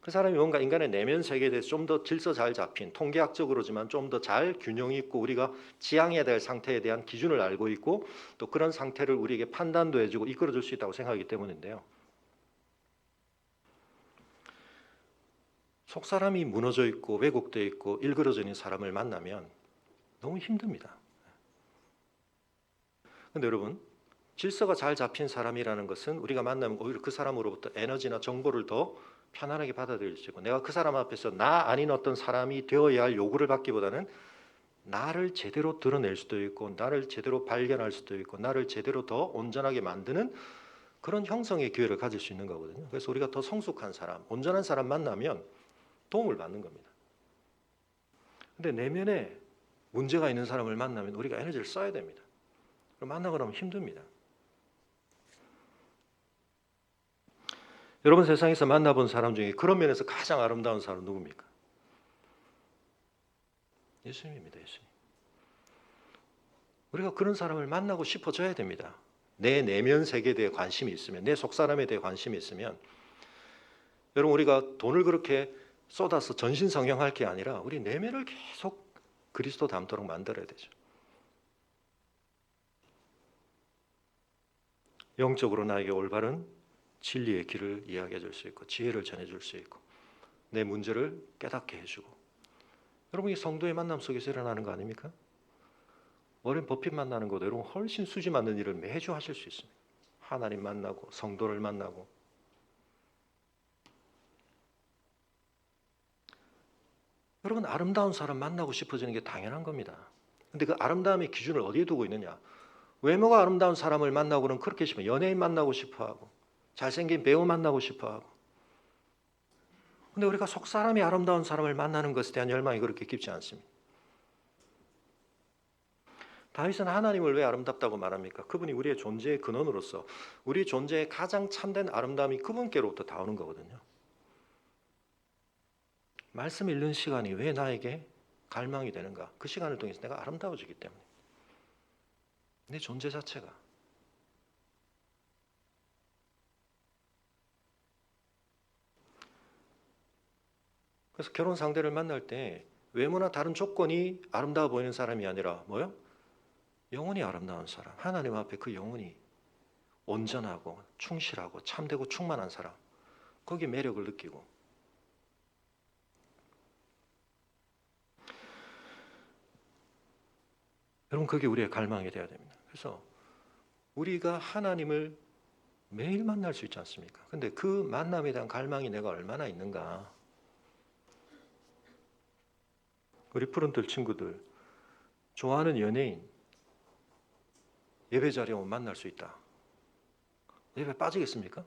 [SPEAKER 1] 그 사람이 뭔가 인간의 내면 세계에 대해서 좀 더 질서 잘 잡힌 통계학적으로지만 좀 더 잘 균형이 있고 우리가 지향해야 될 상태에 대한 기준을 알고 있고 또 그런 상태를 우리에게 판단도 해주고 이끌어줄 수 있다고 생각하기 때문인데요. 속사람이 무너져 있고 왜곡되어 있고 일그러져 있는 사람을 만나면 너무 힘듭니다. 근데 여러분 질서가 잘 잡힌 사람이라는 것은 우리가 만나면 오히려 그 사람으로부터 에너지나 정보를 더 편안하게 받아들일 수 있고 내가 그 사람 앞에서 나 아닌 어떤 사람이 되어야 할 요구를 받기보다는 나를 제대로 드러낼 수도 있고 나를 제대로 발견할 수도 있고 나를 제대로 더 온전하게 만드는 그런 형성의 기회를 가질 수 있는 거거든요. 그래서 우리가 더 성숙한 사람, 온전한 사람 만나면 도움을 받는 겁니다. 근데 내면에 문제가 있는 사람을 만나면 우리가 에너지를 써야 됩니다. 만나고 나면 힘듭니다. 여러분 세상에서 만나본 사람 중에 그런 면에서 가장 아름다운 사람은 누굽니까? 예수님입니다. 예수님. 우리가 그런 사람을 만나고 싶어져야 됩니다. 내 내면 세계에 대해 관심이 있으면 내 속사람에 대해 관심이 있으면 여러분 우리가 돈을 그렇게 쏟아서 전신성형할 게 아니라 우리 내면을 계속 그리스도 닮도록 만들어야 되죠. 영적으로 나에게 올바른 진리의 길을 이야기해 줄 수 있고 지혜를 전해줄 수 있고 내 문제를 깨닫게 해주고 여러분 이 성도의 만남 속에서 일어나는 거 아닙니까? 워렌 버핏 만나는 것도 여러분 훨씬 수지 맞는 일을 매주 하실 수 있습니다. 하나님 만나고 성도를 만나고 여러분 아름다운 사람 만나고 싶어지는 게 당연한 겁니다. 근데 그 아름다움의 기준을 어디에 두고 있느냐? 외모가 아름다운 사람을 만나고는 그렇게 싶어요. 연예인 만나고 싶어하고 잘생긴 배우 만나고 싶어하고 근데 우리가 속사람이 아름다운 사람을 만나는 것에 대한 열망이 그렇게 깊지 않습니다. 다윗은 하나님을 왜 아름답다고 말합니까? 그분이 우리의 존재의 근원으로서 우리 존재의 가장 참된 아름다움이 그분께로부터 나오는 거거든요. 말씀 읽는 시간이 왜 나에게 갈망이 되는가? 그 시간을 통해서 내가 아름다워지기 때문에. 내 존재 자체가. 그래서 결혼 상대를 만날 때 외모나 다른 조건이 아름다워 보이는 사람이 아니라 뭐요? 영혼이 아름다운 사람. 하나님 앞에 그 영혼이 온전하고 충실하고 참되고 충만한 사람. 거기에 매력을 느끼고. 여러분, 그게 우리의 갈망이 되어야 됩니다. 그래서 우리가 하나님을 매일 만날 수 있지 않습니까? 근데 그 만남에 대한 갈망이 내가 얼마나 있는가? 우리 푸른들 친구들, 좋아하는 연예인 예배 자리에 오면 만날 수 있다. 예배 빠지겠습니까?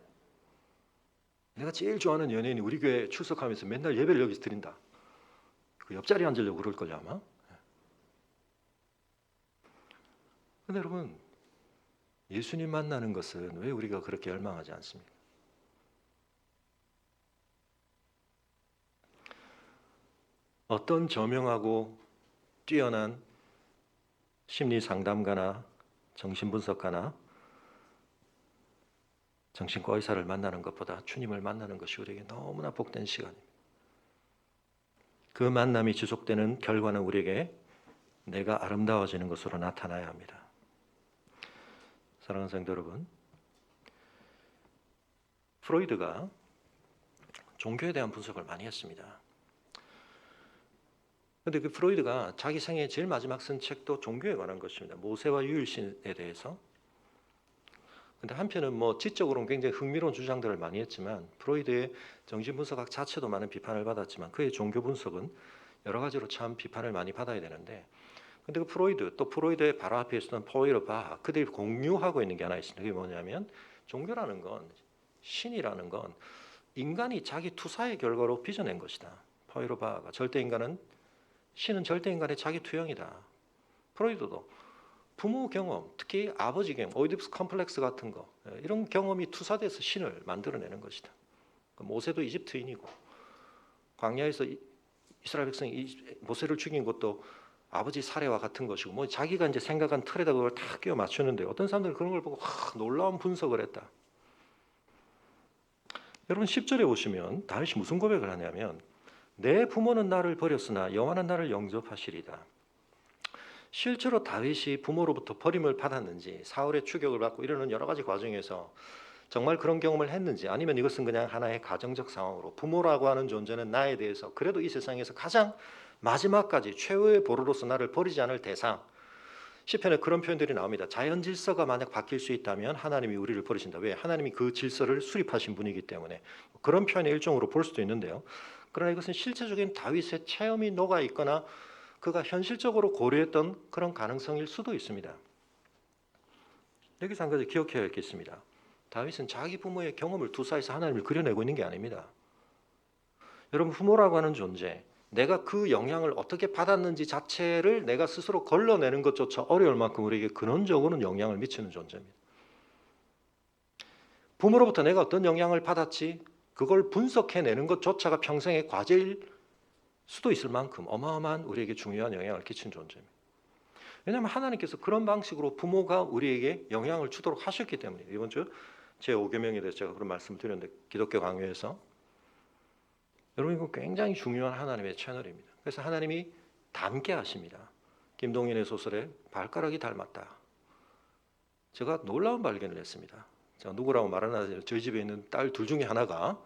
[SPEAKER 1] 내가 제일 좋아하는 연예인이 우리 교회 출석하면서 맨날 예배를 여기서 드린다. 그 옆자리에 앉으려고 그럴 걸요 아마. 근데 여러분, 예수님 만나는 것은 왜 우리가 그렇게 열망하지 않습니까? 어떤 저명하고 뛰어난 심리 상담가나 정신분석가나 정신과 의사를 만나는 것보다 주님을 만나는 것이 우리에게 너무나 복된 시간입니다. 그 만남이 지속되는 결과는 우리에게 내가 아름다워지는 것으로 나타나야 합니다. 사랑하는 성도 여러분, 프로이드가 종교에 대한 분석을 많이 했습니다. 그런데 그 프로이드가 자기 생애 제일 마지막 쓴 책도 종교에 관한 것입니다. 모세와 유일신에 대해서. 근데 한편은 지적으로는 굉장히 흥미로운 주장들을 많이 했지만 프로이드의 정신분석학 자체도 많은 비판을 받았지만 그의 종교 분석은 여러 가지로 참 비판을 많이 받아야 되는데, 근데 그 프로이드 또 프로이드의 바로 앞에 있었던 포이르바하, 그들이 공유하고 있는 게 하나 있습니다. 그게 뭐냐면 종교라는 건, 신이라는 건 인간이 자기 투사의 결과로 빚어낸 것이다. 포이르바하가 신은 절대 인간의 자기 투영이다. 프로이드도 부모 경험, 특히 아버지 경험, 오이디푸스 컴플렉스 같은 거, 이런 경험이 투사돼서 신을 만들어내는 것이다. 모세도 이집트인이고 광야에서 이스라엘 백성이 모세를 죽인 것도 아버지 사례와 같은 것이고 자기가 이제 생각한 틀에다 그걸 다 끼워 맞추는데 어떤 사람들은 그런 걸 보고 놀라운 분석을 했다. 여러분 10절에 보시면 다윗이 무슨 고백을 하냐면 내 부모는 나를 버렸으나 여호와는 나를 영접하시리다. 실제로 다윗이 부모로부터 버림을 받았는지 사울의 추격을 받고 이러는 여러 가지 과정에서 정말 그런 경험을 했는지, 아니면 이것은 그냥 하나의 가정적 상황으로 부모라고 하는 존재는 나에 대해서 그래도 이 세상에서 가장 마지막까지 최후의 보루로서 나를 버리지 않을 대상. 시편에 그런 표현들이 나옵니다. 자연 질서가 만약 바뀔 수 있다면 하나님이 우리를 버리신다. 왜? 하나님이 그 질서를 수립하신 분이기 때문에. 그런 표현의 일종으로 볼 수도 있는데요. 그러나 이것은 실제적인 다윗의 체험이 녹아 있거나 그가 현실적으로 고려했던 그런 가능성일 수도 있습니다. 여기서 한 가지 기억해야 할 게 있습니다. 다윗은 자기 부모의 경험을 투사해서 하나님을 그려내고 있는 게 아닙니다. 여러분, 부모라고 하는 존재, 내가 그 영향을 어떻게 받았는지 자체를 내가 스스로 걸러내는 것조차 어려울 만큼 우리에게 근원적으로는 영향을 미치는 존재입니다. 부모로부터 내가 어떤 영향을 받았지 그걸 분석해내는 것조차가 평생의 과제일 수도 있을 만큼 어마어마한 우리에게 중요한 영향을 끼친 존재입니다. 왜냐하면 하나님께서 그런 방식으로 부모가 우리에게 영향을 주도록 하셨기 때문이에요. 이번 주 제5계명에 대해서 제가 그런 말씀을 드렸는데 기독교 강요에서 여러분 이거 굉장히 중요한 하나님의 채널입니다. 그래서 하나님이 닮게 하십니다. 김동인의 소설에 발가락이 닮았다. 제가 놀라운 발견을 했습니다. 제가 누구라고 말은 하지 저희 집에 있는 딸 둘 중에 하나가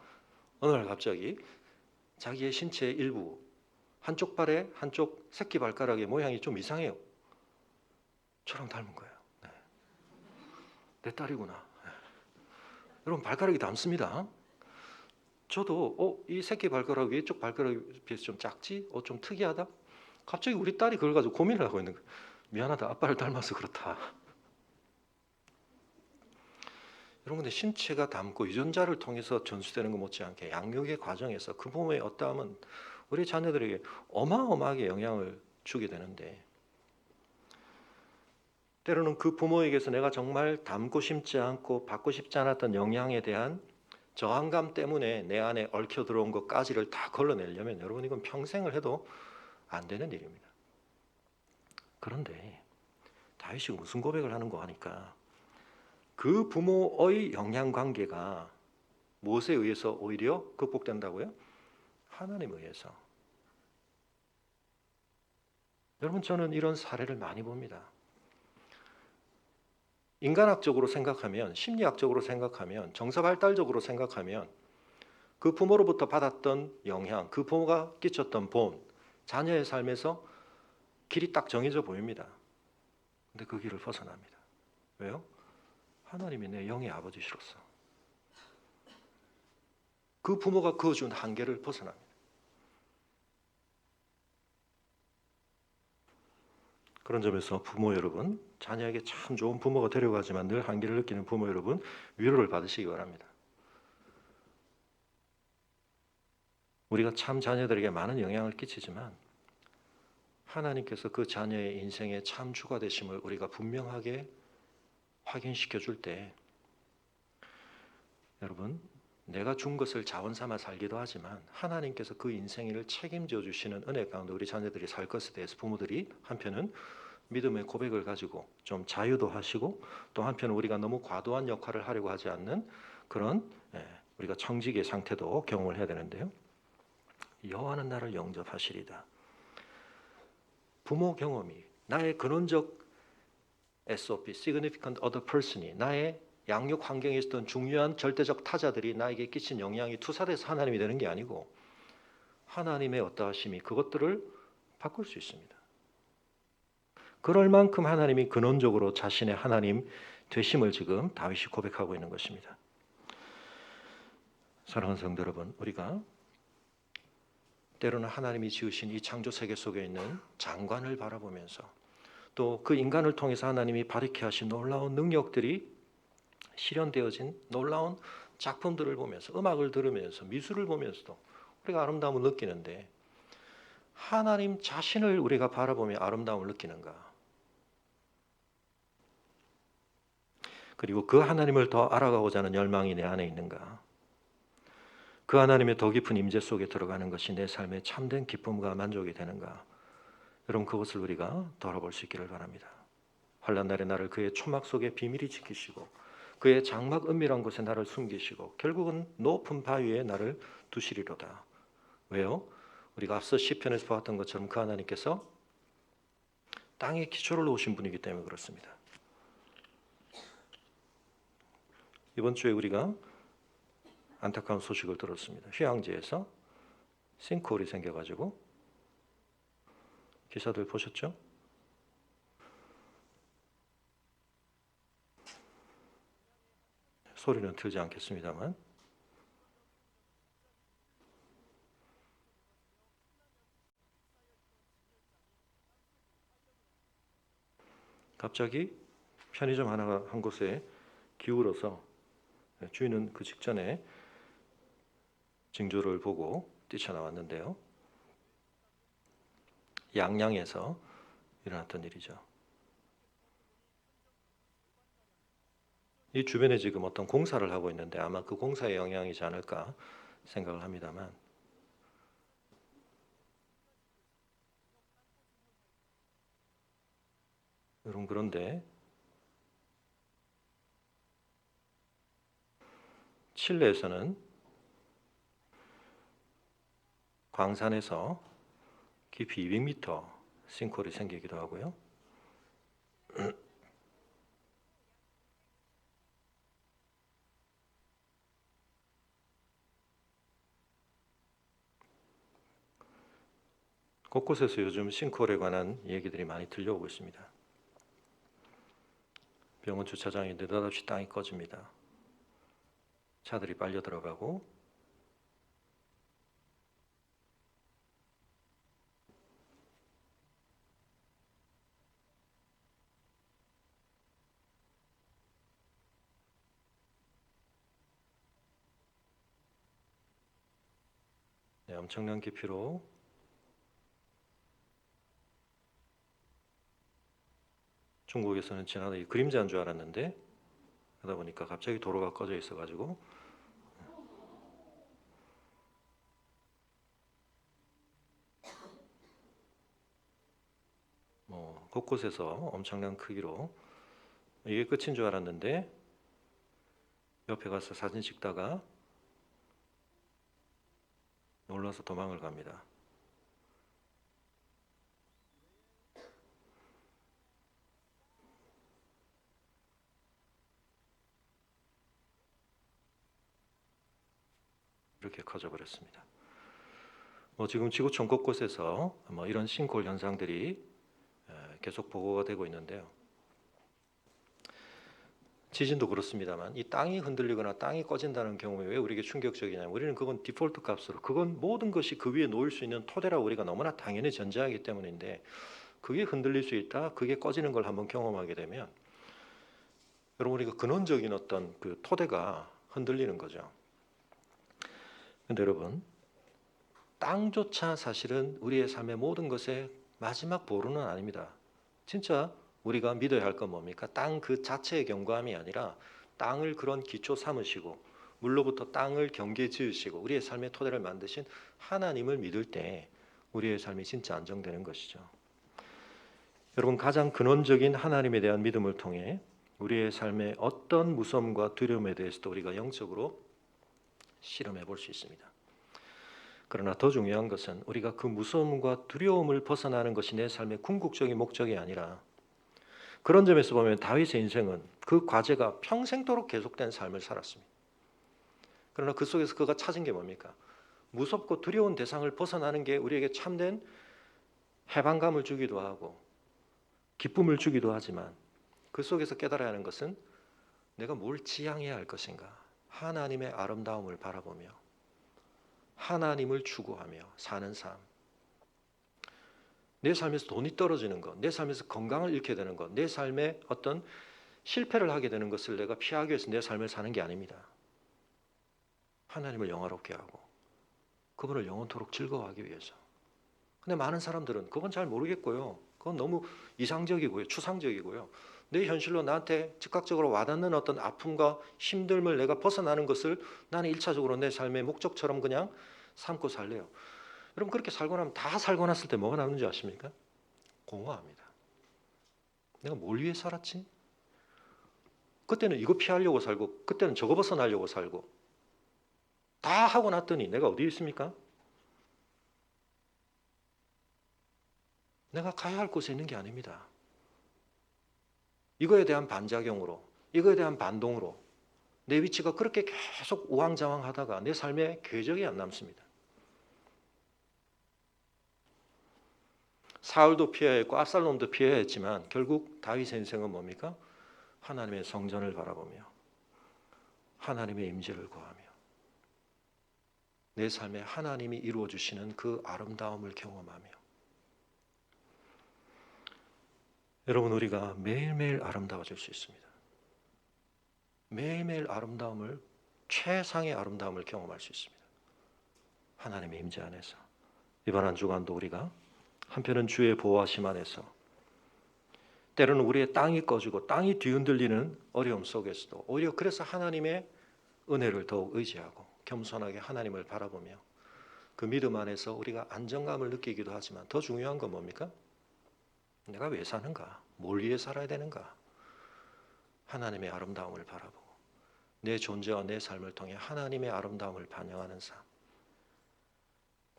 [SPEAKER 1] 어느 날 갑자기 자기의 신체의 일부 한쪽 발에 한쪽 새끼 발가락의 모양이 좀 이상해요. 저랑 닮은 거예요. 네. 내 딸이구나. 네. 여러분 발가락이 닮습니다. 저도 이 새끼 발가락 왼쪽 발가락에 비해서 좀 작지? 좀 특이하다? 갑자기 우리 딸이 그걸 가지고 고민을 하고 있는 거예요. 미안하다. 아빠를 닮아서 그렇다. 여러분 근데 신체가 닮고 유전자를 통해서 전수되는 것 못지않게 양육의 과정에서 그 부모의 어떠함은 우리 자녀들에게 어마어마하게 영향을 주게 되는데, 때로는 그 부모에게서 내가 정말 닮고 싶지 않고 받고 싶지 않았던 영향에 대한 저항감 때문에 내 안에 얽혀 들어온 것까지를 다 걸러내려면 여러분 이건 평생을 해도 안 되는 일입니다. 그런데 다윗이 무슨 고백을 하는 거 하니까 그 부모의 영향관계가 무엇에 의해서 오히려 극복된다고요? 하나님에 의해서. 여러분 저는 이런 사례를 많이 봅니다. 인간학적으로 생각하면, 심리학적으로 생각하면, 정서발달적으로 생각하면 그 부모로부터 받았던 영향, 그 부모가 끼쳤던 본, 자녀의 삶에서 길이 딱 정해져 보입니다. 근데 그 길을 벗어납니다. 왜요? 하나님이 내 영의 아버지시로서 그 부모가 그어준 한계를 벗어납니다. 그런 점에서 부모 여러분, 자녀에게 참 좋은 부모가 되려가지만 늘 한계를 느끼는 부모 여러분, 위로를 받으시기 바랍니다. 우리가 참 자녀들에게 많은 영향을 끼치지만 하나님께서 그 자녀의 인생의 참 주가 되심을 우리가 분명하게 확인시켜 줄 때, 여러분 내가 준 것을 자원 삼아 살기도 하지만 하나님께서 그 인생을 책임져 주시는 은혜 가운데 우리 자녀들이 살 것에 대해서 부모들이 한편은 믿음의 고백을 가지고 좀 자유도 하시고, 또 한편은 우리가 너무 과도한 역할을 하려고 하지 않는 그런 우리가 청지기의 상태도 경험을 해야 되는데요. 여호와는 나를 영접하시리다. 부모 경험이 나의 근원적 SOP, Significant Other Person이, 나의 양육 환경에 있었던 중요한 절대적 타자들이 나에게 끼친 영향이 투사돼서 하나님이 되는 게 아니고 하나님의 어떠하심이 그것들을 바꿀 수 있습니다. 그럴 만큼 하나님이 근원적으로 자신의 하나님 되심을 지금 다윗이 고백하고 있는 것입니다. 사랑하는 성도 여러분, 우리가 때로는 하나님이 지으신 이 창조 세계 속에 있는 장관을 바라보면서 또 그 인간을 통해서 하나님이 발휘케 하신 놀라운 능력들이 실현되어진 놀라운 작품들을 보면서, 음악을 들으면서, 미술을 보면서도 우리가 아름다움을 느끼는데 하나님 자신을 우리가 바라보며 아름다움을 느끼는가? 그리고 그 하나님을 더 알아가고자 하는 열망이 내 안에 있는가? 그 하나님의 더 깊은 임재 속에 들어가는 것이 내 삶의 참된 기쁨과 만족이 되는가? 여러분 그것을 우리가 돌아볼 수 있기를 바랍니다. 환난 날에 나를 그의 초막 속에 비밀히 지키시고 그의 장막 은밀한 곳에 나를 숨기시고 결국은 높은 바위에 나를 두시리로다. 왜요? 우리가 앞서 시편에서 보았던 것처럼 그 하나님께서 땅의 기초를 놓으신 분이기 때문에 그렇습니다. 이번 주에 우리가 안타까운 소식을 들었습니다. 휴양지에서 싱크홀이 생겨가지고, 기사들 보셨죠? 소리는 틀지 않겠습니다만 갑자기 편의점 하나가 한 곳에 기울어서 주인은 그 직전에 징조를 보고 뛰쳐나왔는데요. 양양에서 일어났던 일이죠. 이 주변에 지금 어떤 공사를 하고 있는데 아마 그 공사의 영향이지 않을까 생각을 합니다만, 여러분 그런데 칠레에서는 광산에서 깊이 200m 싱크홀이 생기기도 하고요. 곳곳에서 요즘 싱크홀에 관한 얘기들이 많이 들려오고 있습니다. 병원 주차장에 느닷없이 땅이 꺼집니다. 차들이 빨려 들어가고 엄청난 깊이로 중국에서는 지나다 이 그림자인 줄 알았는데 그러다 보니까 갑자기 도로가 꺼져 있어가지고 곳곳에서 엄청난 크기로 이게 끝인 줄 알았는데 옆에 가서 사진 찍다가 놀라서 도망을 갑니다. 이렇게 커져버렸습니다. 지금 지구촌 곳곳에서 이런 싱크홀 현상들이 계속 보고가 되고 있는데요. 지진도 그렇습니다만 이 땅이 흔들리거나 땅이 꺼진다는 경우에 왜 우리에게 충격적이냐면 우리는 그건 디폴트 값으로 그건 모든 것이 그 위에 놓일 수 있는 토대라고 우리가 너무나 당연히 전제하기 때문인데 그게 흔들릴 수 있다, 그게 꺼지는 걸 한번 경험하게 되면 여러분 우리가 근원적인 어떤 그 토대가 흔들리는 거죠. 근데 여러분 땅조차 사실은 우리의 삶의 모든 것의 마지막 보루는 아닙니다. 진짜 우리가 믿어야 할 건 뭡니까? 땅 그 자체의 경고함이 아니라 땅을 그런 기초 삼으시고 물로부터 땅을 경계 지으시고 우리의 삶의 토대를 만드신 하나님을 믿을 때 우리의 삶이 진짜 안정되는 것이죠. 여러분 가장 근원적인 하나님에 대한 믿음을 통해 우리의 삶의 어떤 무서움과 두려움에 대해서도 우리가 영적으로 실험해 볼 수 있습니다. 그러나 더 중요한 것은 우리가 그 무서움과 두려움을 벗어나는 것이 내 삶의 궁극적인 목적이 아니라 그런 점에서 보면 다윗의 인생은 그 과제가 평생도록 계속된 삶을 살았습니다. 그러나 그 속에서 그가 찾은 게 뭡니까? 무섭고 두려운 대상을 벗어나는 게 우리에게 참된 해방감을 주기도 하고 기쁨을 주기도 하지만 그 속에서 깨달아야 하는 것은 내가 뭘 지향해야 할 것인가? 하나님의 아름다움을 바라보며 하나님을 추구하며 사는 삶. 내 삶에서 돈이 떨어지는 것, 내 삶에서 건강을 잃게 되는 것, 내 삶에 어떤 실패를 하게 되는 것을 내가 피하기 위해서 내 삶을 사는 게 아닙니다. 하나님을 영화롭게 하고 그분을 영원토록 즐거워하기 위해서. 근데 많은 사람들은 그건 잘 모르겠고요. 그건 너무 이상적이고요. 추상적이고요. 내 현실로 나한테 즉각적으로 와닿는 어떤 아픔과 힘듦을 내가 벗어나는 것을 나는 1차적으로 내 삶의 목적처럼 그냥 삼고 살래요. 여러분 그렇게 살고 나면 다 살고 났을 때 뭐가 남는지 아십니까? 공허합니다. 내가 뭘 위해 살았지? 그때는 이거 피하려고 살고 그때는 저거 벗어나려고 살고 다 하고 났더니 내가 어디 있습니까? 내가 가야 할 곳에 있는 게 아닙니다. 이거에 대한 반작용으로, 이거에 대한 반동으로 내 위치가 그렇게 계속 우왕좌왕하다가 내 삶에 궤적이 안 남습니다. 사울도 피해야 했고 압살롬도 피해야 했지만 결국 다윗의 인생은 뭡니까? 하나님의 성전을 바라보며 하나님의 임재를 구하며 내 삶에 하나님이 이루어 주시는 그 아름다움을 경험하며 여러분 우리가 매일매일 아름다워질 수 있습니다. 매일매일 아름다움을 최상의 아름다움을 경험할 수 있습니다. 하나님의 임재 안에서 이번 한 주간도 우리가 한편은 주의 보호하심 안에서 때로는 우리의 땅이 꺼지고 땅이 뒤흔들리는 어려움 속에서도 오히려 그래서 하나님의 은혜를 더욱 의지하고 겸손하게 하나님을 바라보며 그 믿음 안에서 우리가 안정감을 느끼기도 하지만 더 중요한 건 뭡니까? 내가 왜 사는가? 뭘 위해 살아야 되는가? 하나님의 아름다움을 바라보고 내 존재와 내 삶을 통해 하나님의 아름다움을 반영하는 삶,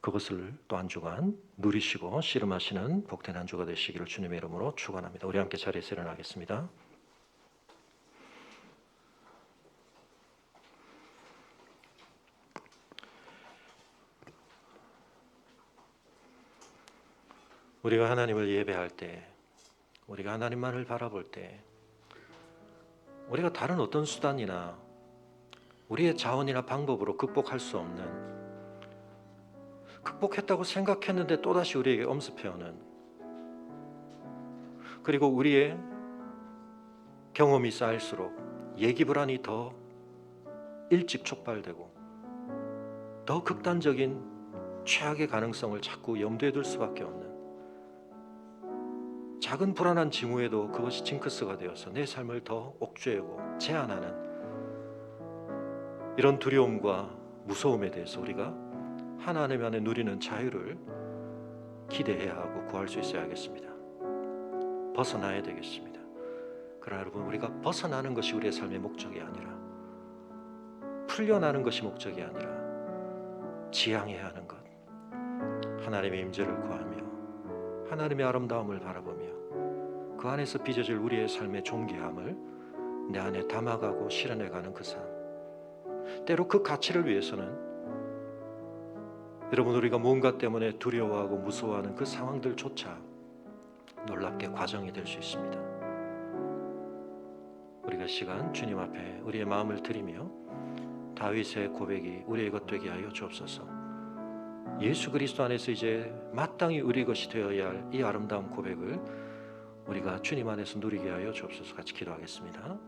[SPEAKER 1] 그것을 또 한 주간 누리시고 씨름하시는 복된 한 주가 되시기를 주님의 이름으로 축원합니다. 우리 함께 자리에서 일어나겠습니다. 우리가 하나님을 예배할 때, 우리가 하나님만을 바라볼 때 우리가 다른 어떤 수단이나 우리의 자원이나 방법으로 극복할 수 없는, 극복했다고 생각했는데 또다시 우리에게 엄습해오는, 그리고 우리의 경험이 쌓일수록 예기 불안이 더 일찍 촉발되고 더 극단적인 최악의 가능성을 자꾸 염두에 둘 수밖에 없는, 작은 불안한 징후에도 그것이 징크스가 되어서 내 삶을 더 옥죄고 제한하는 이런 두려움과 무서움에 대해서 우리가 하나님 안에 누리는 자유를 기대해야 하고 구할 수 있어야 하겠습니다. 벗어나야 되겠습니다. 그러나 여러분, 우리가 벗어나는 것이 우리의 삶의 목적이 아니라, 풀려나는 것이 목적이 아니라 지향해야 하는 것, 하나님의 임재를 구하며 하나님의 아름다움을 바라보며 그 안에서 빚어질 우리의 삶의 존귀함을 내 안에 담아가고 실현해가는 그 삶. 때로 그 가치를 위해서는 여러분, 우리가 뭔가 때문에 두려워하고 무서워하는 그 상황들조차 놀랍게 과정이 될 수 있습니다. 우리가 시간 주님 앞에 우리의 마음을 드리며 다윗의 고백이 우리의 것 되게 하여 주옵소서. 예수 그리스도 안에서 이제 마땅히 우리 것이 되어야 할 이 아름다운 고백을 우리가 주님 안에서 누리게 하여 주옵소서. 같이 기도하겠습니다.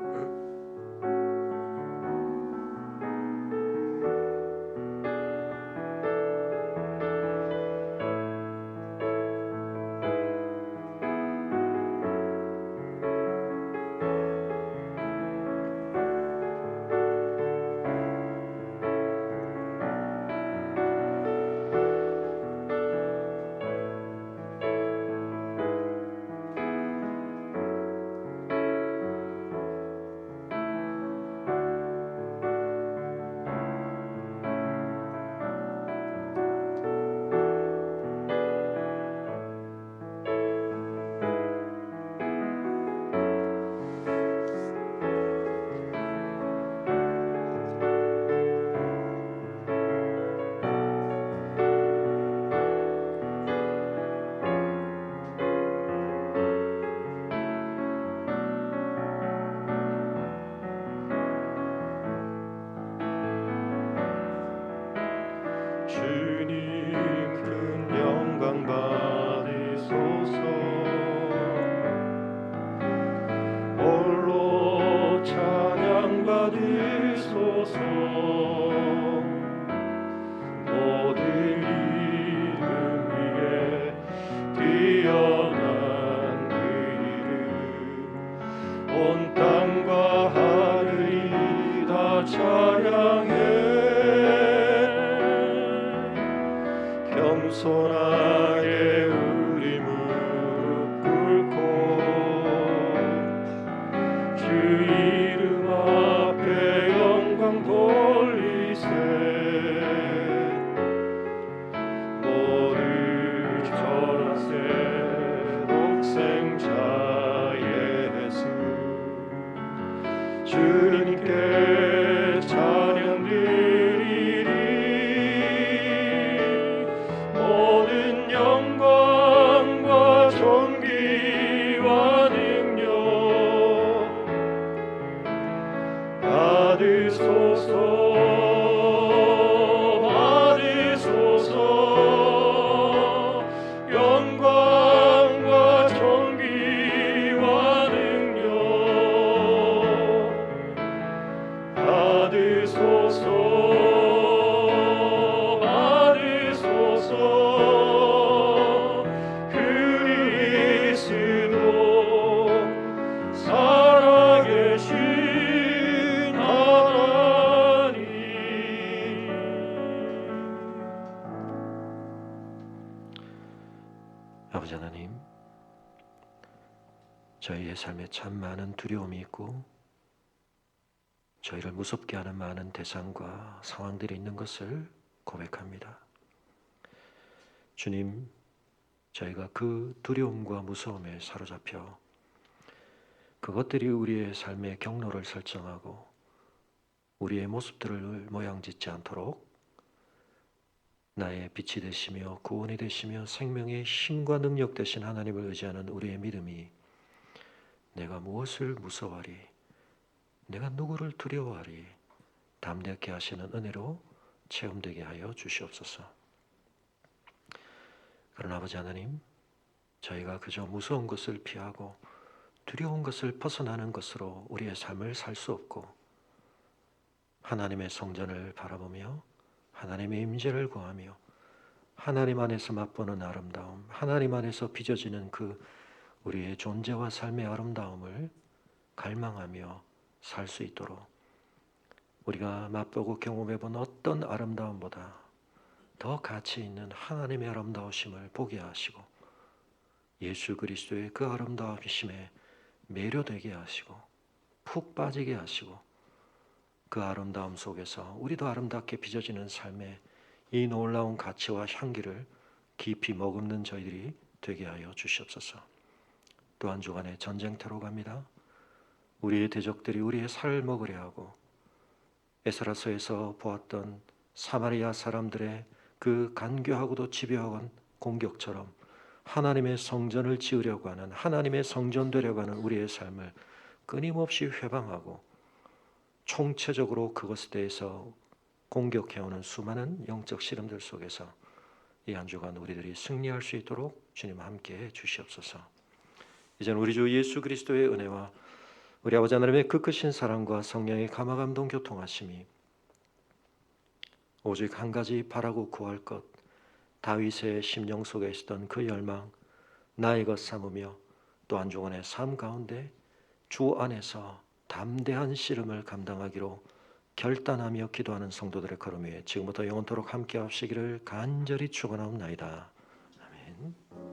[SPEAKER 2] 주님 큰 영광 받으소서. 홀로 찬양 받으소서. 모든 이름 위에 뛰어난 그 이름, 온 땅과 하늘이 다 찬양해. 겸손하게 우리 무릎 꿇고 주 이름 앞에 영광 돌리세. 모두 절하세. 독생자의 예수 주님께 찬양 드리리. 모든 영광과 존귀와 능력 받으소서. 받으소서. 영광과 존귀와 능력 받으소서. 그리스도 살아계신 하나님.
[SPEAKER 1] 아버지 하나님, 저희의 삶에 참 많은 두려움이 있고 저희를 무섭게 하는 많은 대상과 상황들이 있는 것을 고백합니다. 주님, 저희가 그 두려움과 무서움에 사로잡혀 그것들이 우리의 삶의 경로를 설정하고 우리의 모습들을 모양짓지 않도록 나의 빛이 되시며 구원이 되시며 생명의 힘과 능력 되신 하나님을 의지하는 우리의 믿음이 내가 무엇을 무서워하리, 내가 누구를 두려워하리 담대케 하시는 은혜로 체험되게 하여 주시옵소서. 그러나 아버지 하나님, 저희가 그저 무서운 것을 피하고 두려운 것을 벗어나는 것으로 우리의 삶을 살 수 없고 하나님의 성전을 바라보며 하나님의 임재를 구하며 하나님 안에서 맛보는 아름다움, 하나님 안에서 빚어지는 그 우리의 존재와 삶의 아름다움을 갈망하며 살 수 있도록 우리가 맛보고 경험해본 어떤 아름다움보다 더 가치 있는 하나님의 아름다우심을 보게 하시고 예수 그리스도의 그 아름다우심에 매료되게 하시고 푹 빠지게 하시고 그 아름다움 속에서 우리도 아름답게 빚어지는 삶의 이 놀라운 가치와 향기를 깊이 머금는 저희들이 되게 하여 주시옵소서. 또 한 주간에 전쟁터로 갑니다. 우리의 대적들이 우리의 살을 먹으려 하고 에스라서에서 보았던 사마리아 사람들의 그 간교하고도 집요한 공격처럼 하나님의 성전을 지으려고 하는, 하나님의 성전 되려고 하는 우리의 삶을 끊임없이 회방하고 총체적으로 그것에 대해서 공격해오는 수많은 영적 시름들 속에서 이 한 주간 우리들이 승리할 수 있도록 주님 함께해 주시옵소서. 이제는 우리 주 예수 그리스도의 은혜와 우리 아버지 하나님의 그 크신 사랑과 성령의 감화감동 교통하심이 오직 한 가지 바라고 구할 것, 다윗의 심령 속에 있었던 그 열망, 나의 것 삼으며 또 한 주간의 삶 가운데 주 안에서 담대한 씨름을 감당하기로 결단하며 기도하는 성도들의 걸음 위에 지금부터 영원토록 함께 하시기를 간절히 축원하옵나이다. 아멘.